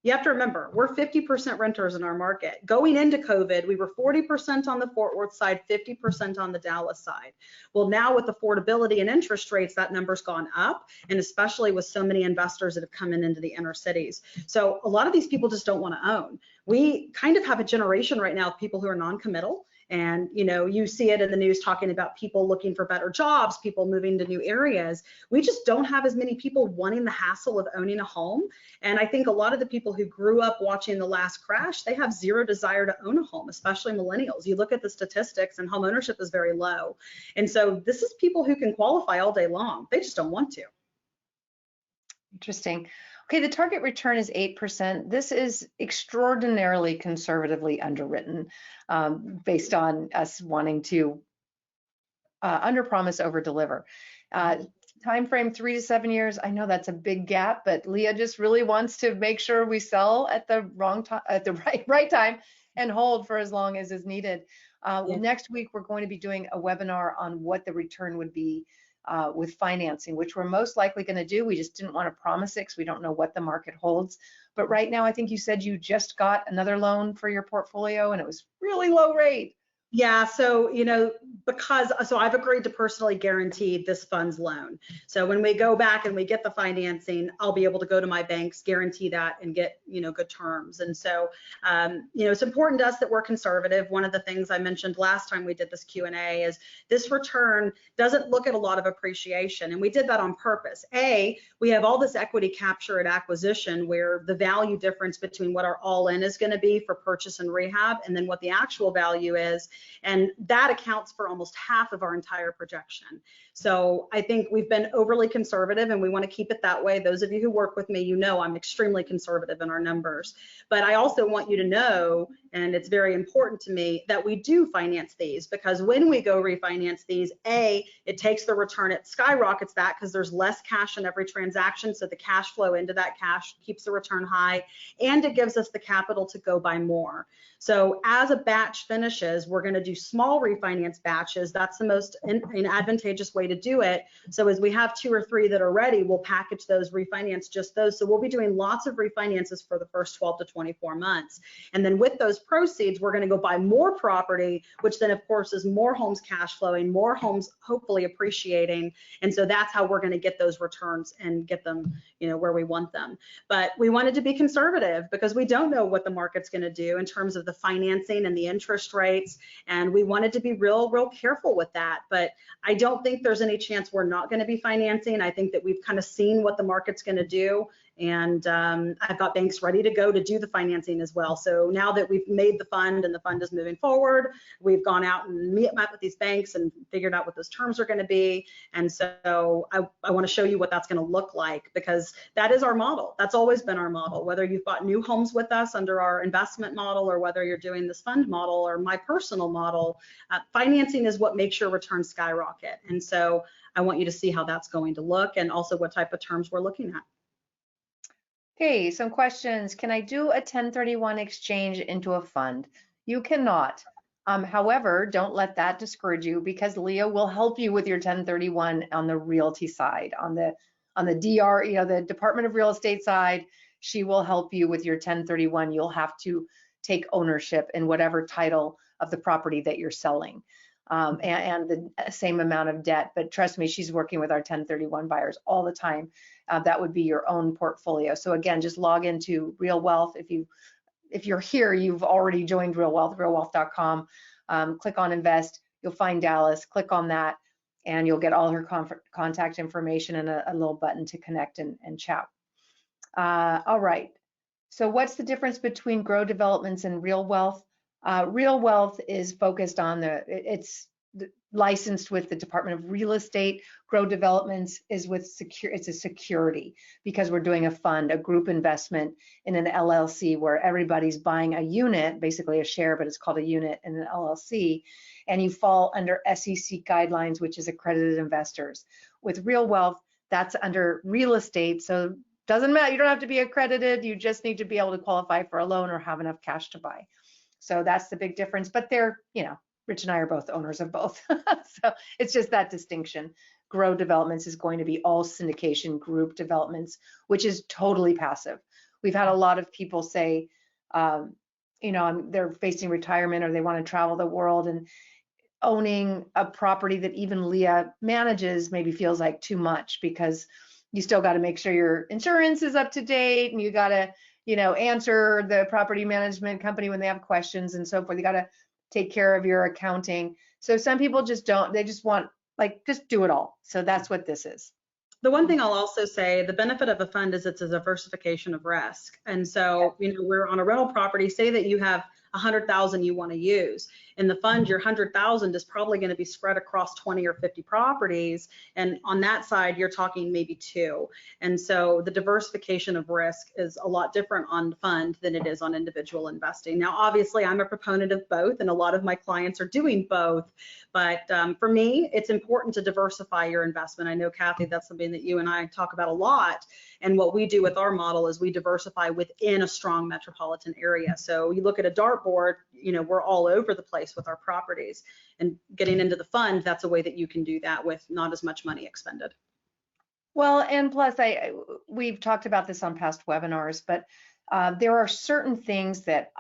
you have to remember, we're 50% renters in our market. Going into COVID, we were 40% on the Fort Worth side, 50% on the Dallas side. Well, now with affordability and interest rates, that number's gone up, and especially with so many investors that have come into the inner cities. So a lot of these people just don't want to own. We kind of have a generation right now of people who are non-committal. And, you know, you see it in the news talking about people looking for better jobs, people moving to new areas. We just don't have as many people wanting the hassle of owning a home. And I think a lot of the people who grew up watching the last crash, they have zero desire to own a home, especially millennials. You look at the statistics and home ownership is very low. And so this is people who can qualify all day long. They just don't want to. Interesting. Okay, the target return is 8%. This is extraordinarily conservatively underwritten based on us wanting to under-promise, over-deliver. Time frame 3 to 7 years. I know that's a big gap, but Leah just really wants to make sure we sell at the right time and hold for as long as is needed. Next week, we're going to be doing a webinar on what the return would be with financing, which we're most likely going to do. We just didn't want to promise it because we don't know what the market holds. But right now, I think you said you just got another loan for your portfolio and it was really low rate. Yeah, so, you know, so I've agreed to personally guarantee this fund's loan. So when we go back and we get the financing, I'll be able to go to my banks, guarantee that, and get, you know, good terms. And so, you know, it's important to us that we're conservative. One of the things I mentioned last time we did this Q&A is this return doesn't look at a lot of appreciation. And we did that on purpose. We have all this equity capture at acquisition where the value difference between what our all-in is going to be for purchase and rehab and then what the actual value is. And that accounts for almost half of our entire projection. So I think we've been overly conservative and we want to keep it that way. Those of you who work with me, you know I'm extremely conservative in our numbers. But I also want you to know, and it's very important to me, that we do finance these because when we go refinance these, it takes the return, it skyrockets that because there's less cash in every transaction. So the cash flow into that cash keeps the return high and it gives us the capital to go buy more. So as a batch finishes, we're going to do small refinance batches. That's the most advantageous way to do it. So as we have 2 or 3 that are ready, we'll package those, refinance just those. So we'll be doing lots of refinances for the first 12 to 24 months. And then with those proceeds, we're going to go buy more property, which then of course is more homes cash flowing, more homes hopefully appreciating. And so that's how we're going to get those returns and get them, you know, where we want them. But we wanted to be conservative because we don't know what the market's going to do in terms of the financing and the interest rates. And we wanted to be real careful with that. But I don't think there's any chance we're not going to be financing. I think that we've kind of seen what the market's going to do. And I've got banks ready to go to do the financing as well. So now that we've made the fund and the fund is moving forward, we've gone out and met with these banks and figured out what those terms are going to be. And so I want to show you what that's going to look like because that is our model. That's always been our model. Whether you've bought new homes with us under our investment model or whether you're doing this fund model or my personal model, financing is what makes your return skyrocket. And so I want you to see how that's going to look and also what type of terms we're looking at. Okay, some questions. Can I do a 1031 exchange into a fund? You cannot. However, don't let that discourage you because Leah will help you with your 1031 on the realty side, on the DR, you know, the Department of Real Estate side. She will help you with your 1031. You'll have to take ownership in whatever title of the property that you're selling. And the same amount of debt, but trust me, she's working with our 1031 buyers all the time. That would be your own portfolio. So again, just log into Real Wealth. If you're here, you've already joined Real Wealth, realwealth.com. Click on Invest. You'll find Dallas. Click on that, and you'll get all her contact information and a little button to connect and chat. All right. So what's the difference between Grow Developments and Real Wealth? Real Wealth is focused on licensed with the Department of Real Estate. Grow Developments is with it's a security, because we're doing a fund, a group investment in an LLC where everybody's buying a unit, basically a share, but it's called a unit in an LLC, and you fall under SEC guidelines, which is accredited investors. With Real Wealth, that's under real estate, so doesn't matter, you don't have to be accredited, you just need to be able to qualify for a loan or have enough cash to buy. So that's the big difference, but they're, you know, Rich and I are both owners of both. So it's just that distinction. Grow Developments is going to be all syndication group developments, which is totally passive. We've had a lot of people say, you know, they're facing retirement or they want to travel the world, and owning a property that even Leah manages maybe feels like too much, because you still got to make sure your insurance is up to date, and you got to, you know, answer the property management company when they have questions and so forth. You got to take care of your accounting. So some people just don't, they just want, like, just do it all. So that's what this is. The one thing I'll also say, the benefit of a fund is it's a diversification of risk. And so, you know, we're on a rental property, say that you have 100,000 you want to use. In the fund, your 100,000 is probably going to be spread across 20 or 50 properties. And on that side, you're talking maybe 2. And so the diversification of risk is a lot different on fund than it is on individual investing. Now, obviously, I'm a proponent of both, and a lot of my clients are doing both. But for me, it's important to diversify your investment. I know, Kathy, that's something that you and I talk about a lot. And what we do with our model is we diversify within a strong metropolitan area. So you look at a dartboard, you know, we're all over the place with our properties. And getting into the fund, that's a way that you can do that with not as much money expended. Well, and plus, we've talked about this on past webinars, but there are certain things that,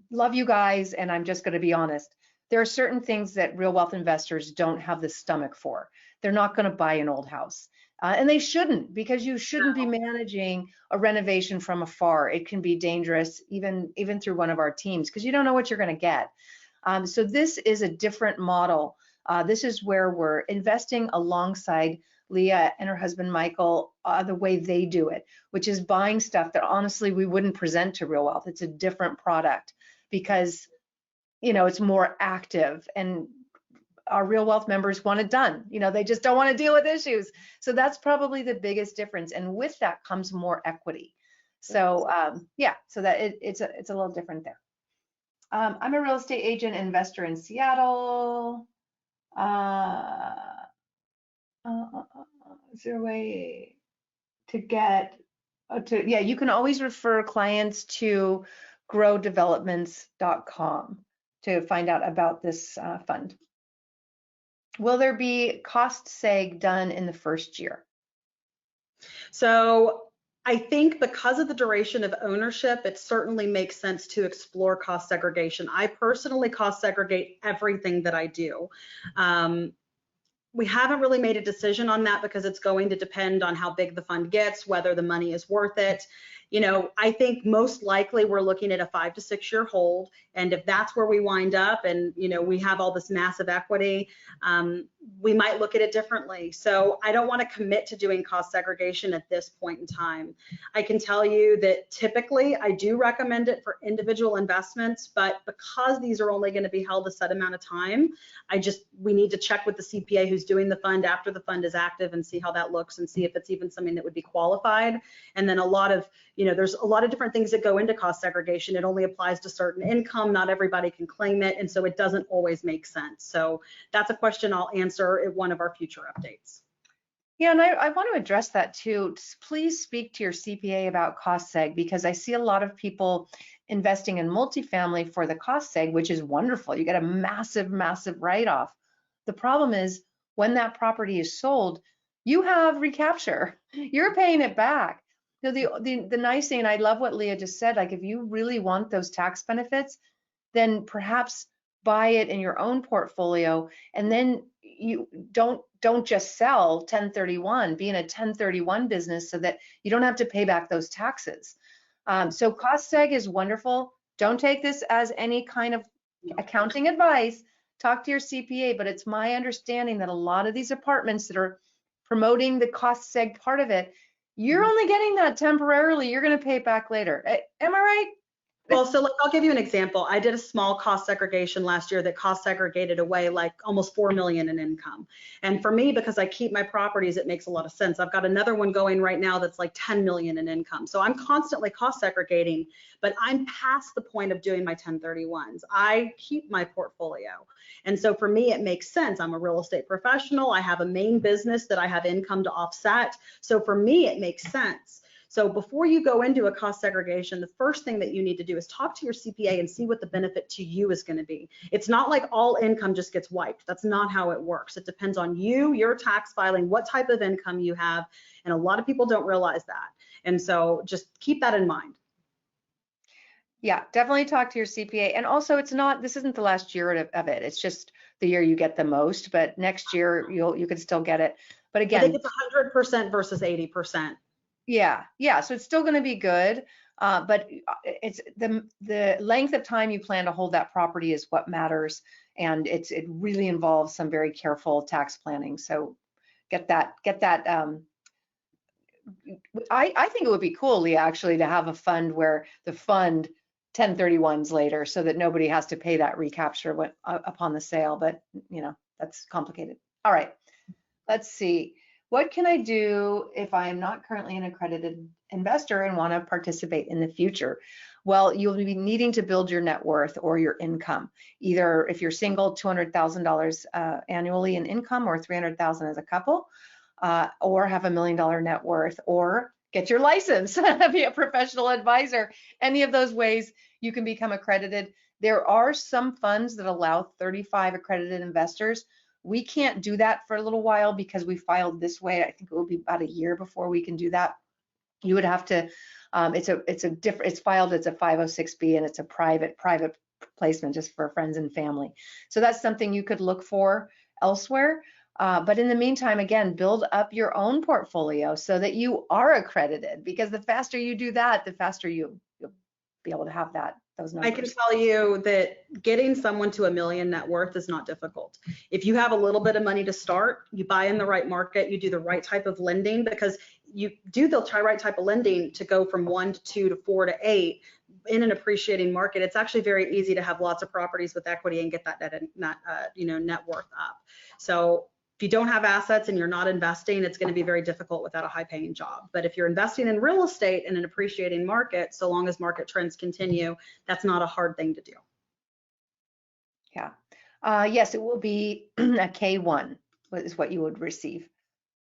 love you guys, and I'm just going to be honest, there are certain things that real wealth investors don't have the stomach for. They're not going to buy an old house. And they shouldn't, because you shouldn't be managing a renovation from afar. It can be dangerous, even through one of our teams, because you don't know what you're going to get. So this is a different model. This is where we're investing alongside Leah and her husband, Michael, the way they do it, which is buying stuff that honestly we wouldn't present to Real Wealth. It's a different product because, you know, it's more active, and our Real Wealth members want it done. You know, they just don't want to deal with issues. So that's probably the biggest difference. And with that comes more equity. So yeah, so that it's a little different there. I'm a real estate agent investor in Seattle. Is there a way to get yeah, you can always refer clients to growdevelopments.com to find out about this fund. Will there be cost seg done in the first year? So I think because of the duration of ownership, it certainly makes sense to explore cost segregation. I personally cost segregate everything that I do. We haven't really made a decision on that because it's going to depend on how big the fund gets, whether the money is worth it. You know, I think most likely we're looking at a 5 to 6 year hold. And if that's where we wind up and, you know, we have all this massive equity, we might look at it differently. So I don't want to commit to doing cost segregation at this point in time. I can tell you that typically I do recommend it for individual investments, but because these are only going to be held a set amount of time, we need to check with the CPA who's doing the fund after the fund is active and see how that looks and see if it's even something that would be qualified. And then there's a lot of different things that go into cost segregation. It only applies to certain income. Not everybody can claim it. And so it doesn't always make sense. So that's a question I'll answer at one of our future updates. Yeah, and I want to address that too. Please speak to your CPA about cost seg, because I see a lot of people investing in multifamily for the cost seg, which is wonderful. You get a massive, massive write-off. The problem is when that property is sold, you have recapture. You're paying it back. So the nice thing, and I love what Leah just said, like if you really want those tax benefits, then perhaps buy it in your own portfolio, and then you don't just sell 1031, be in a 1031 business so that you don't have to pay back those taxes. So cost seg is wonderful. Don't take this as any kind of accounting advice. Talk to your CPA, but it's my understanding that a lot of these apartments that are promoting the cost seg part of it, you're only getting that temporarily. You're going to pay it back later. Am I right? Well, so like, I'll give you an example. I did a small cost segregation last year that cost segregated away like almost 4 million in income. And for me, because I keep my properties, it makes a lot of sense. I've got another one going right now that's like 10 million in income. So I'm constantly cost segregating, but I'm past the point of doing my 1031s. I keep my portfolio. And so for me, it makes sense. I'm a real estate professional. I have a main business that I have income to offset. So for me, it makes sense. So before you go into a cost segregation, the first thing that you need to do is talk to your CPA and see what the benefit to you is going to be. It's not like all income just gets wiped. That's not how it works. It depends on you, your tax filing, what type of income you have, and a lot of people don't realize that. And so just keep that in mind. Yeah, definitely talk to your CPA. And also, this isn't the last year of it. It's just the year you get the most, but next year you can still get it. But again, I think it's 100% versus 80%. Yeah. So it's still going to be good, but it's the length of time you plan to hold that property is what matters, and it really involves some very careful tax planning. So get that. I think it would be cool, Leah, actually, to have a fund where the fund 1031s later, so that nobody has to pay that recapture upon the sale. But that's complicated. All right, let's see. What can I do if I am not currently an accredited investor and want to participate in the future? Well, you'll be needing to build your net worth or your income. Either if you're single, $200,000 annually in income, or $300,000 as a couple, or have $1 million net worth, or get your license, be a professional advisor. Any of those ways you can become accredited. There are some funds that allow 35 accredited investors. We can't do that for a little while because we filed this way. I think it will be about a year before we can do that. You would have to, it's filed as a 506B, and it's a private placement just for friends and family. So that's something you could look for elsewhere. But in the meantime, again, build up your own portfolio so that you are accredited, because the faster you do that, the faster you'll be able to have those numbers. I can tell you that getting someone to $1 million net worth is not difficult. If you have a little bit of money to start, you buy in the right market, you do the right type of lending, because you do the right type of lending to go from 1 to 2 to 4 to 8 in an appreciating market. It's actually very easy to have lots of properties with equity and get that net worth up. So if you don't have assets and you're not investing, it's going to be very difficult without a high-paying job. But if you're investing in real estate in an appreciating market, so long as market trends continue, that's not a hard thing to do. Yeah. Yes, it will be a K1 is what you would receive.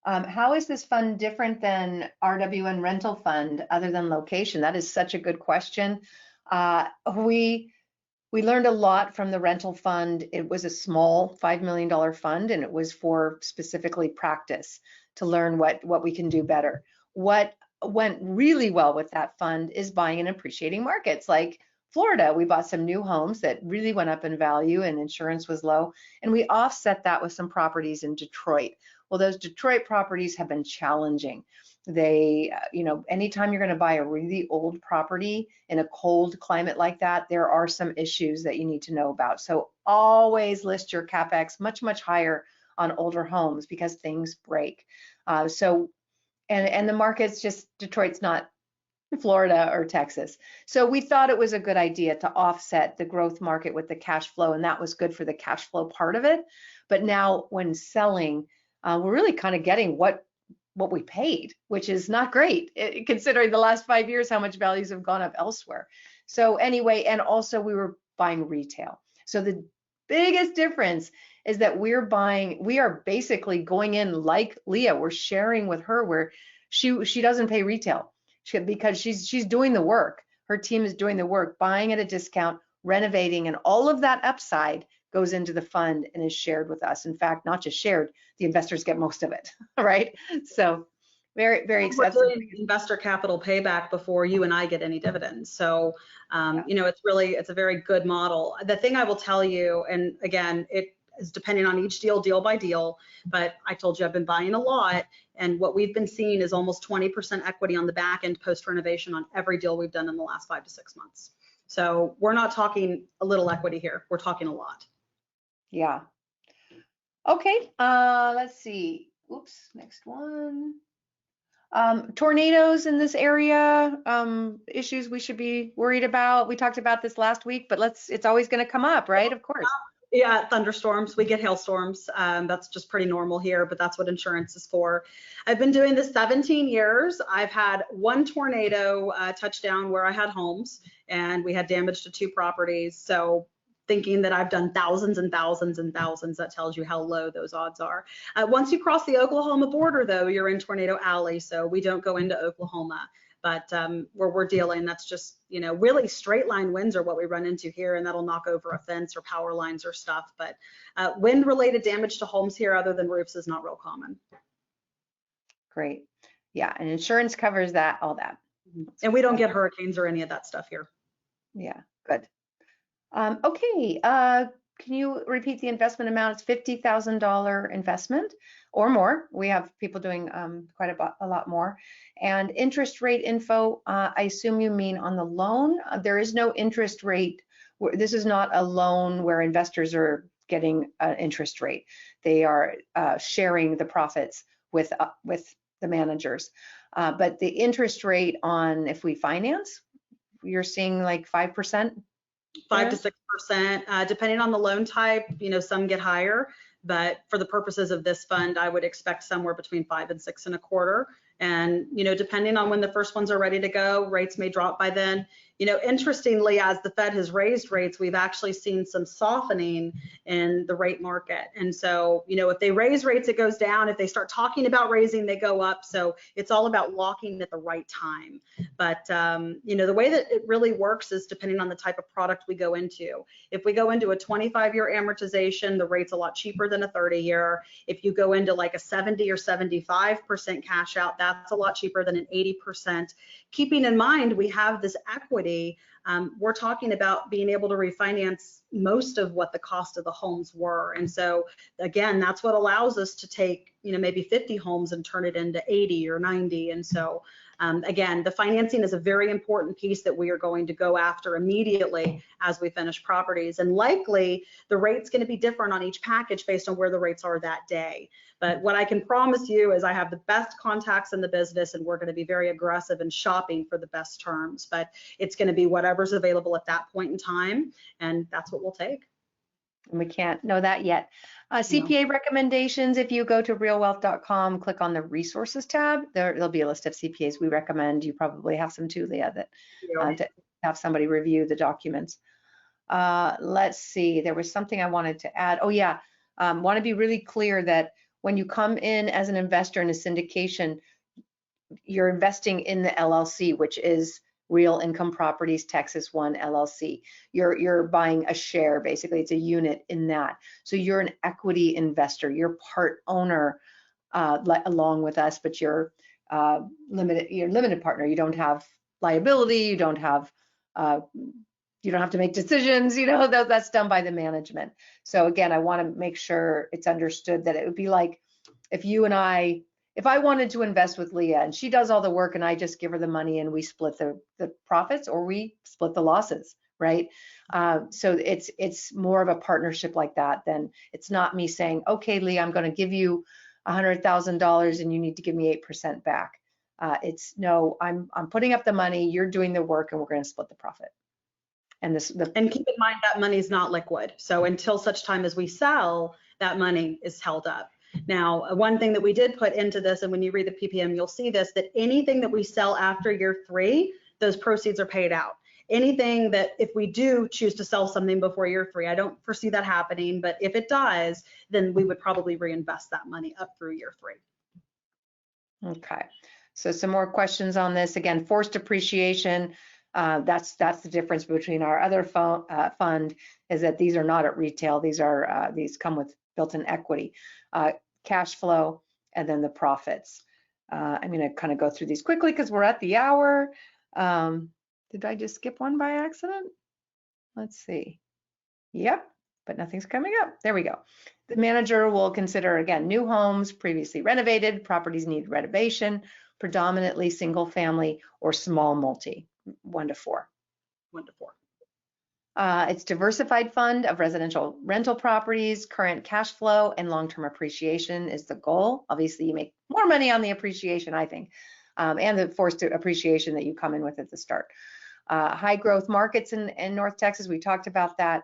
How is this fund different than RWN rental fund other than location? That is such a good question. We learned a lot from the rental fund. It was a small $5 million fund, and it was for specifically practice to learn what we can do better. What went really well with that fund is buying in appreciating markets like Florida. We bought some new homes that really went up in value and insurance was low, and we offset that with some properties in Detroit. Well, those Detroit properties have been challenging. They, anytime you're going to buy a really old property in a cold climate like that, there are some issues that you need to know about. So always list your CapEx much, much higher on older homes, because things break. And the market's just, Detroit's not Florida or Texas. So we thought it was a good idea to offset the growth market with the cash flow, and that was good for the cash flow part of it. But now when selling, we're really kind of getting what we paid, which is not great considering the last 5 years how much values have gone up elsewhere. So anyway, and also we were buying retail. So the biggest difference is that we are basically going in like Leah. We're sharing with her where she doesn't pay retail because she's doing the work. Her team is doing the work, buying at a discount, renovating, and all of that upside goes into the fund and is shared with us. In fact, not just shared, the investors get most of it, right? So very, very expensive. Investor capital payback before you and I get any dividends. So, it's a very good model. The thing I will tell you, and again, it is depending on each deal by deal, but I told you I've been buying a lot, and what we've been seeing is almost 20% equity on the back end post renovation on every deal we've done in the last 5 to 6 months. So we're not talking a little equity here, we're talking a lot. Yeah. Okay, let's see. Oops, next one. Tornadoes in this area, issues we should be worried about. We talked about this last week, but it's always going to come up, right? Of course. Yeah, thunderstorms, we get hailstorms. That's just pretty normal here, but that's what insurance is for. I've been doing this 17 years. I've had one tornado touchdown where I had homes and we had damage to 2 properties. So thinking that I've done thousands and thousands and thousands, that tells you how low those odds are. Once you cross the Oklahoma border, though, you're in Tornado Alley, so we don't go into Oklahoma. But where we're dealing, that's just, really straight line winds are what we run into here, and that'll knock over a fence or power lines or stuff. But wind related damage to homes here other than roofs is not real common. Great. Yeah, and insurance covers that, all that. And we don't get hurricanes or any of that stuff here. Yeah, good. Okay, can you repeat the investment amount? It's $50,000 investment or more. We have people doing quite a lot more. And interest rate info, I assume you mean on the loan. There is no interest rate. This is not a loan where investors are getting an interest rate. They are sharing the profits with the managers. But the interest rate on, if we finance, you're seeing like 5%? 5 to 6%, depending on the loan type. Some get higher, but for the purposes of this fund, I would expect somewhere between 5 and 6.25. And depending on when the first ones are ready to go, rates may drop by then. Interestingly, as the Fed has raised rates, we've actually seen some softening in the rate market. And so, if they raise rates, it goes down. If they start talking about raising, they go up. So it's all about locking at the right time. But, the way that it really works is depending on the type of product we go into. If we go into a 25-year amortization, the rate's a lot cheaper than a 30-year. If you go into like a 70 or 75% cash out, that's a lot cheaper than an 80%. Keeping in mind, we have this equity. We're talking about being able to refinance most of what the cost of the homes were. And so again, that's what allows us to take, maybe 50 homes and turn it into 80 or 90. And so again, the financing is a very important piece that we are going to go after immediately as we finish properties. And likely the rate's going to be different on each package based on where the rates are that day. But what I can promise you is I have the best contacts in the business, and we're going to be very aggressive in shopping for the best terms. But it's going to be whatever's available at that point in time, and that's what we'll take. We can't know that yet. CPA recommendations, if you go to realwealth.com, click on the resources tab, there'll be a list of CPAs we recommend. You probably have some too, Leah, that to have somebody review the documents. Let's see, there was something I wanted to add. Oh yeah, want to be really clear that when you come in as an investor in a syndication, you're investing in the LLC, which is Real Income Properties Texas 1 LLC. You're buying a share, basically. It's a unit in that. So you're an equity investor. You're part owner along with us, but you're limited partner. You don't have liability. You don't have to make decisions. That's done by the management. So again, I want to make sure it's understood that it would be like if I wanted to invest with Leah and she does all the work and I just give her the money and we split the profits or we split the losses, right? So it's more of a partnership like that. Then it's not me saying, okay, Leah, I'm going to give you $100,000 and you need to give me 8% back. It's no, I'm putting up the money, you're doing the work, and we're going to split the profit. And and keep in mind that money is not liquid. So until such time as we sell, that money is held up. Now, one thing that we did put into this, and when you read the PPM, you'll see this, that anything that we sell after year 3, those proceeds are paid out. Anything that if we do choose to sell something before year 3, I don't foresee that happening, but if it does, then we would probably reinvest that money up through year 3. Okay, so some more questions on this. Again, forced appreciation. That's the difference between our other fund is that these are not at retail. These come with built-in equity, cash flow, and then the profits. I'm going to kind of go through these quickly because we're at the hour. Did I just skip one by accident? Let's see. Yep, but nothing's coming up. There we go. The manager will consider, again, new homes, previously renovated, properties need renovation, predominantly single family or small multi. 1 to 4. 1 to 4. It's diversified fund of residential rental properties, current cash flow, and long-term appreciation is the goal. Obviously, you make more money on the appreciation, I think. and the forced appreciation that you come in with at the start. High growth markets in North Texas, we talked about that.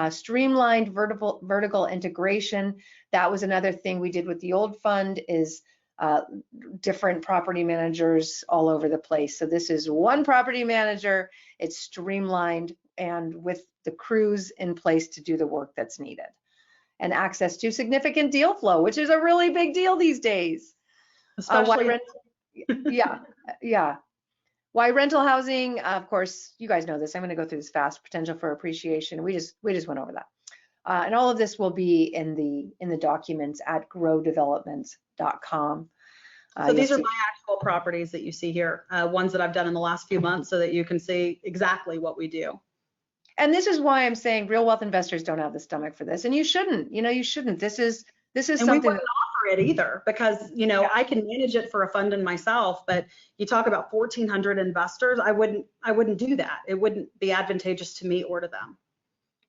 Streamlined vertical integration. That was another thing we did with the old fund, is different property managers all over the place. So this is one property manager, it's streamlined and with the crews in place to do the work that's needed. And access to significant deal flow, which is a really big deal these days. Especially, yeah. Why rental housing? Of course, you guys know this. I'm going to go through this fast. Potential for appreciation. We just went over that. And all of this will be in the documents at growdevelopments.com. So these are my actual properties that you see here, ones that I've done in the last few months, so that you can see exactly what we do. And this is why I'm saying real wealth investors don't have the stomach for this, and you shouldn't. You shouldn't. This is and something. We wouldn't offer it either, because I can manage it for a fund and myself. But you talk about 1,400 investors, I wouldn't do that. It wouldn't be advantageous to me or to them.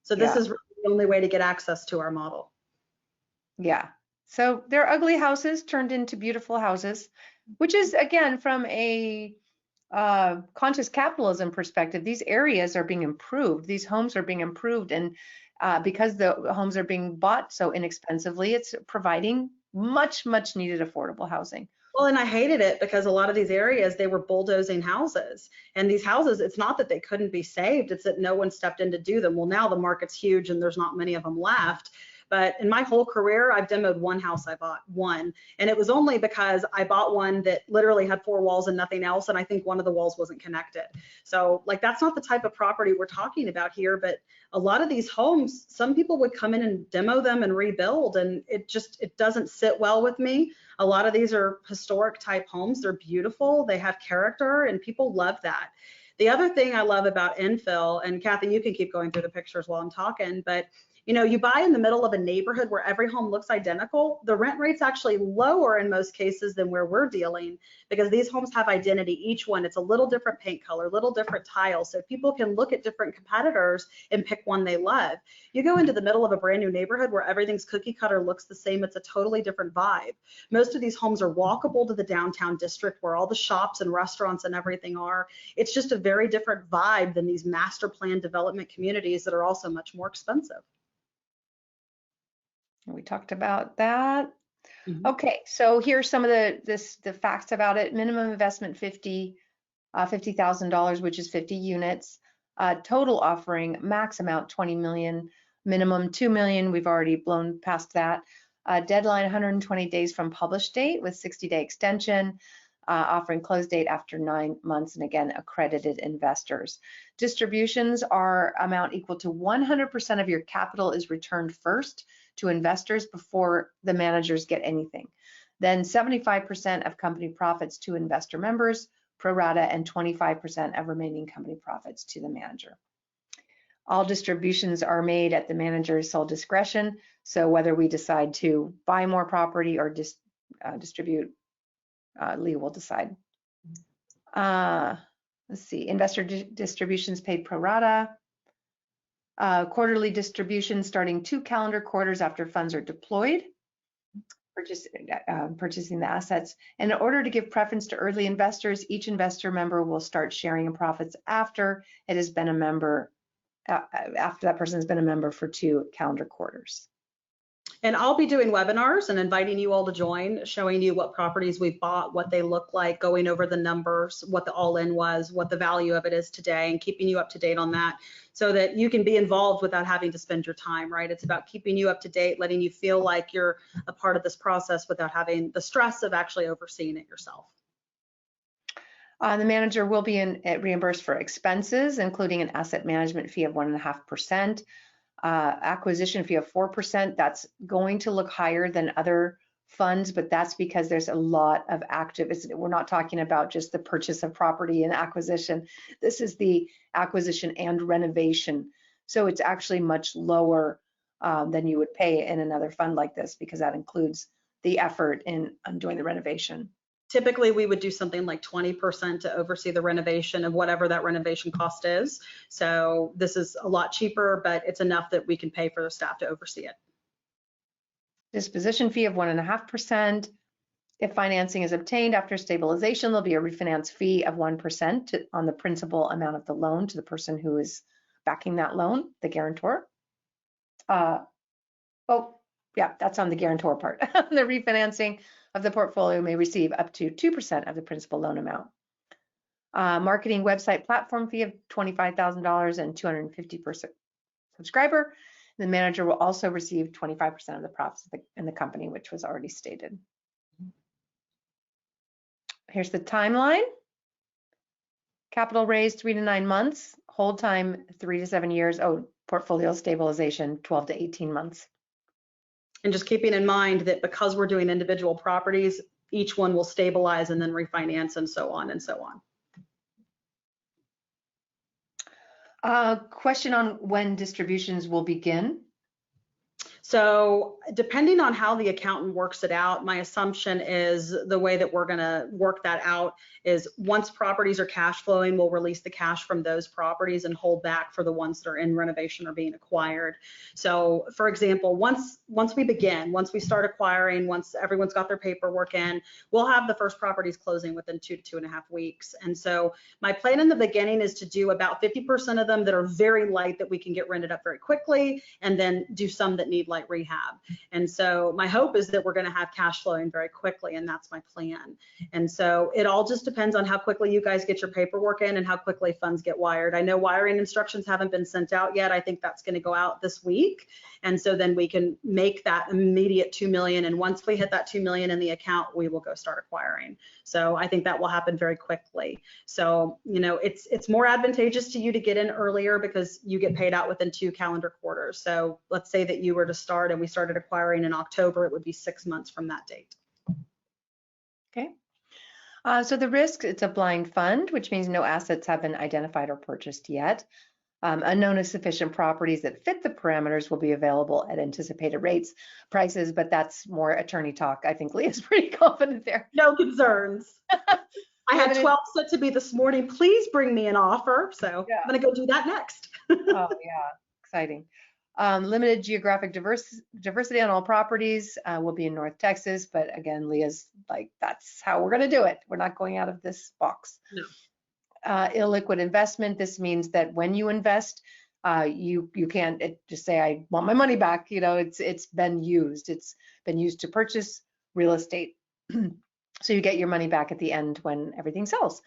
So this is really the only way to get access to our model. Yeah. So they're ugly houses turned into beautiful houses, which is, again, from a conscious capitalism perspective, these areas are being improved. These homes are being improved, and because the homes are being bought so inexpensively, it's providing much needed affordable housing. Well, and I hated it because a lot of these areas, they were bulldozing houses, and these houses, it's not that they couldn't be saved, it's that no one stepped in to do them. Well, now the market's huge and there's not many of them left. But in my whole career, I've demoed one house I bought, one. And it was only because I bought one that literally had 4 walls and nothing else. And I think one of the walls wasn't connected. So like, that's not the type of property we're talking about here. But a lot of these homes, some people would come in and demo them and rebuild. And it doesn't sit well with me. A lot of these are historic type homes. They're beautiful. They have character, and people love that. The other thing I love about infill, and Kathy, you can keep going through the pictures while I'm talking, but you buy in the middle of a neighborhood where every home looks identical, the rent rate's actually lower in most cases than where we're dealing, because these homes have identity. Each one, it's a little different paint color, little different tile, so people can look at different competitors and pick one they love. You go into the middle of a brand new neighborhood where everything's cookie cutter, looks the same, it's a totally different vibe. Most of these homes are walkable to the downtown district where all the shops and restaurants and everything are. It's just a very different vibe than these master plan development communities that are also much more expensive. We talked about that. Mm-hmm. Okay, so here's some of the facts about it. Minimum investment $50,000, which is 50 units. Total offering max amount 20 million, minimum 2 million. We've already blown past that. Deadline 120 days from published date with 60-day extension. Offering close date after 9 months, and again, accredited investors. Distributions are amount equal to 100% of your capital is returned first to investors before the managers get anything. Then 75% of company profits to investor members, pro rata, and 25% of remaining company profits to the manager. All distributions are made at the manager's sole discretion. So whether we decide to buy more property or distribute, Leah will decide. Let's see, investor distributions paid pro rata. Quarterly distributions starting 2 calendar quarters after funds are deployed, purchasing the assets. And in order to give preference to early investors, each investor member will start sharing in profits after it has been a member, after that person has been a member for 2 calendar quarters. And I'll be doing webinars and inviting you all to join, showing you what properties we've bought, what they look like, going over the numbers, what the all-in was, what the value of it is today, and keeping you up to date on that so that you can be involved without having to spend your time, right? It's about keeping you up to date, letting you feel like you're a part of this process without having the stress of actually overseeing it yourself. The manager will be reimbursed for expenses, including an asset management fee of 1.5%. Acquisition fee of 4%. That's going to look higher than other funds, but that's because there's a lot of active. We're not talking about just the purchase of property and acquisition. This is the acquisition and renovation. So it's actually much lower than you would pay in another fund like this, because that includes the effort in doing the renovation. Typically, we would do something like 20% to oversee the renovation of whatever that renovation cost is. So this is a lot cheaper, but it's enough that we can pay for the staff to oversee it. Disposition fee of 1.5%. If financing is obtained after stabilization, there'll be a refinance fee of 1% on the principal amount of the loan to the person who is backing that loan, the guarantor. That's on the guarantor part. The refinancing of the portfolio may receive up to 2% of the principal loan amount. Marketing website platform fee of $25,000 and 250 per subscriber. The manager will also receive 25% of the profits in the company, which was already stated. Here's the timeline. Capital raised 3 to 9 months. Hold time 3 to 7 years. Portfolio stabilization 12 to 18 months. And just keeping in mind that because we're doing individual properties, each one will stabilize and then refinance and so on and so on. Question on when distributions will begin. So depending on how the accountant works it out, my assumption is the way that we're going to work that out is once properties are cash flowing, we'll release the cash from those properties and hold back for the ones that are in renovation or being acquired. So for example, once we start acquiring, once everyone's got their paperwork in, we'll have the first properties closing within 2 to 2.5 weeks. And so my plan in the beginning is to do about 50% of them that are very light that we can get rented up very quickly, and then do some that need light rehab. And so my hope is that we're going to have cash flowing very quickly, and that's my plan. And so it all just depends on how quickly you guys get your paperwork in and how quickly funds get wired. I know wiring instructions haven't been sent out yet. I think that's going to go out this week. And so then we can make that immediate 2 million. And once we hit that 2 million in the account, we will go start acquiring. So I think that will happen very quickly. So, you know, it's more advantageous to you to get in earlier because you get paid out within 2 calendar quarters. So let's say that you were to start and we started acquiring in October, it would be 6 months from that date. Okay. So the risk, it's a blind fund, which means no assets have been identified or purchased yet. Unknown is sufficient properties that fit the parameters will be available at anticipated rates, prices, but that's more attorney talk. I think Leah's pretty confident there. No concerns. I had 12 set to be this morning. Please bring me an offer. So yeah. I'm going to go do that next. Oh, yeah. Exciting. Limited geographic diversity on all properties will be in North Texas, but again, Leah's like, that's how we're going to do it. We're not going out of this box. No. Illiquid investment. This means that when you invest, you can't just say, I want my money back. You know, it's been used. It's been used to purchase real estate. So you get your money back at the end when everything sells.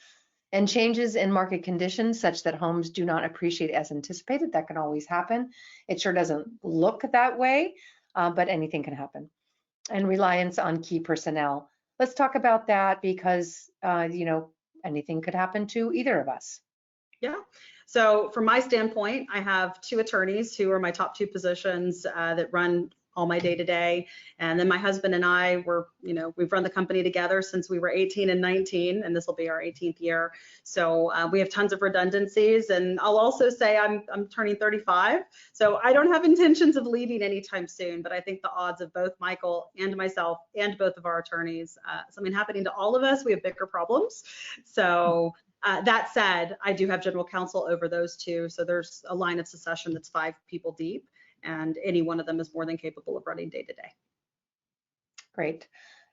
And changes in market conditions such that homes do not appreciate as anticipated. That can always happen. It sure doesn't look that way, but anything can happen. And reliance on key personnel. Let's talk about that because, you know, anything could happen to either of us. Yeah. So from my standpoint, I have 2 attorneys who are my top 2 positions that run all my day-to-day. And then my husband and I were, you know, we've run the company together since we were 18 and 19, and this will be our 18th year. So we have tons of redundancies. And I'll also say I'm turning 35. So I don't have intentions of leaving anytime soon, but I think the odds of both Michael and myself and both of our attorneys, something happening to all of us, we have bigger problems. So that said, I do have general counsel over those 2. So there's a line of succession that's 5 people deep, and any one of them is more than capable of running day to day. Great.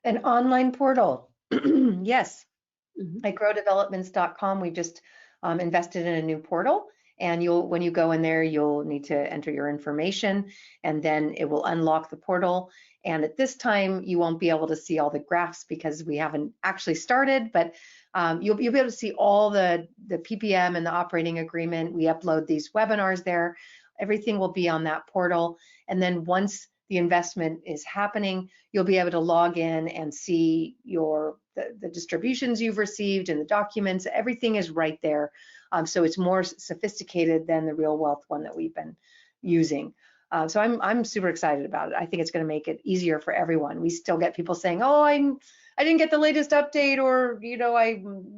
An online portal. Yes. At growdevelopments.com, we just invested in a new portal, and when you go in there, you'll need to enter your information, and then it will unlock the portal. And at this time, you won't be able to see all the graphs because we haven't actually started, but you'll be able to see all the PPM and the operating agreement. We upload these webinars there. Everything will be on that portal. And then once the investment is happening, you'll be able to log in and see the distributions you've received and the documents. Everything is right there. So it's more sophisticated than the Real Wealth one that we've been using. So I'm super excited about it. I think it's going to make it easier for everyone. We still get people saying, oh, I didn't get the latest update, or, you know,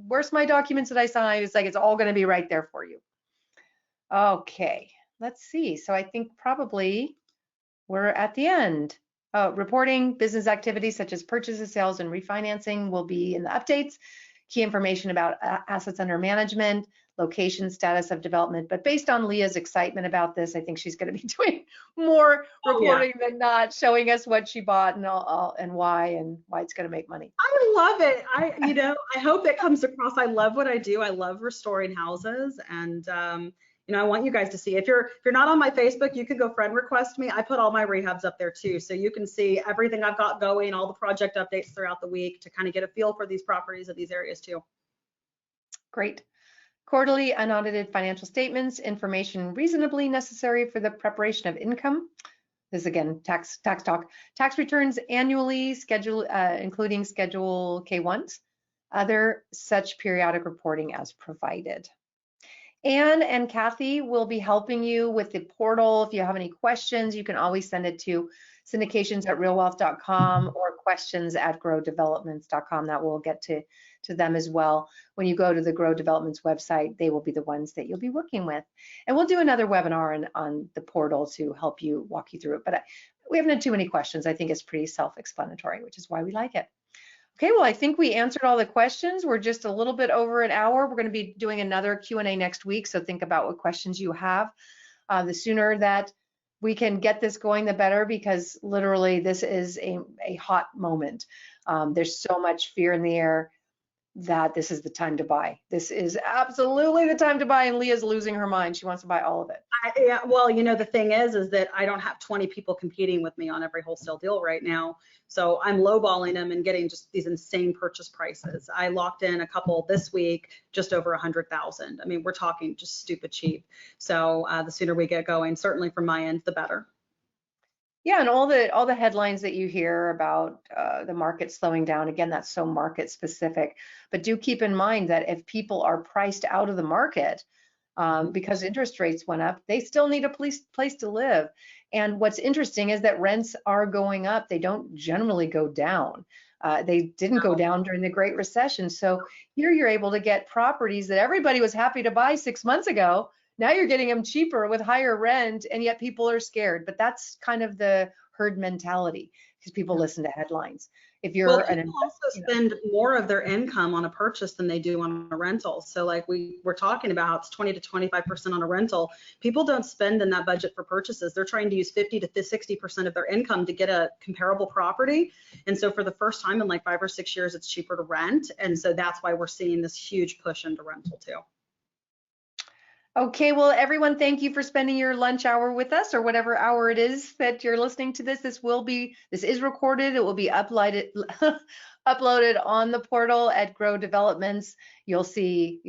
where's my documents that I signed? It's like, it's all going to be right there for you. Okay. Let's see. So I think probably we're at the end. Reporting business activities such as purchases, sales, and refinancing will be in the updates. key information about assets under management, location, status of development. But based on Leah's excitement about this, I think she's going to be doing more reporting than not, showing us what she bought and why it's going to make money. I love it. I hope it comes across. I love what I do. I love restoring houses, and I want you guys to see. If you're not on my Facebook, you can go friend request me. I put all my rehabs up there too, so you can see everything I've got going, all the project updates throughout the week to kind of get a feel for these properties of these areas too. Great. Quarterly unaudited financial statements, information reasonably necessary for the preparation of income. This is again tax talk. Tax returns annually, including Schedule K1s. Other such periodic reporting as provided. Anne and Kathy will be helping you with the portal. If you have any questions, you can always send it to syndications@realwealth.com or questions@growdevelopments.com. That will get to them as well. When you go to the Grow Developments website, they will be the ones that you'll be working with. And we'll do another webinar on the portal to help you walk you through it. But we haven't had too many questions. I think it's pretty self-explanatory, which is why we like it. Okay, well, I think we answered all the questions. We're just a little bit over an hour. We're going to be doing another Q&A next week, so think about what questions you have. The sooner that we can get this going, the better, because literally this is a hot moment. There's so much fear in the air that this is the time to buy. This is absolutely the time to buy, and Leah's losing her mind. She wants to buy all of it. Well, the thing is that I don't have 20 people competing with me on every wholesale deal right now. So I'm lowballing them and getting just these insane purchase prices. I locked in a couple this week, just over 100,000. I mean, we're talking just stupid cheap. So the sooner we get going, certainly from my end, the better. Yeah, and all the headlines that you hear about the market slowing down, again, that's so market specific. But do keep in mind that if people are priced out of the market because interest rates went up, they still need a place to live. And what's interesting is that rents are going up. They don't generally go down. They didn't go down during the Great Recession. So here you're able to get properties that everybody was happy to buy 6 months ago. Now you're getting them cheaper with higher rent, and yet people are scared. But that's kind of the herd mentality, because people listen to headlines. If you're people also spend more of their income on a purchase than they do on a rental. So like we were talking about, it's 20 to 25% on a rental. People don't spend in that budget for purchases. They're trying to use 50 to 60% of their income to get a comparable property. And so for the first time in like 5 or 6 years, it's cheaper to rent. And so that's why we're seeing this huge push into rental too. Okay, well, everyone, thank you for spending your lunch hour with us, or whatever hour it is that you're listening to this. This is recorded. It will be uploaded on the portal at Grow Developments. You'll see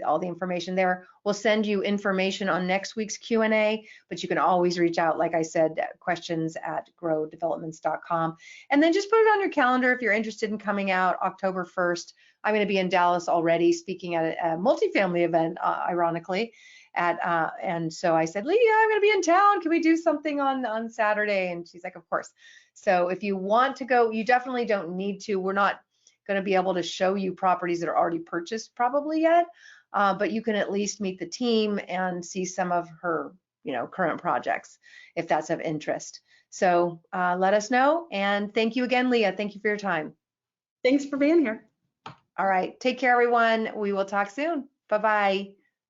all the information there. We'll send you information on next week's Q&A, but you can always reach out, like I said, questions@growdevelopments.com. And then just put it on your calendar if you're interested in coming out October 1st. I'm going to be in Dallas already speaking at a multifamily event, ironically. And so I said, Leah, I'm going to be in town. Can we do something on Saturday? And she's like, of course. So if you want to go, you definitely don't need to. We're not going to be able to show you properties that are already purchased probably yet, but you can at least meet the team and see some of her, current projects if that's of interest. So let us know. And thank you again, Leah. Thank you for your time. Thanks for being here. All right. Take care, everyone. We will talk soon. Bye-bye.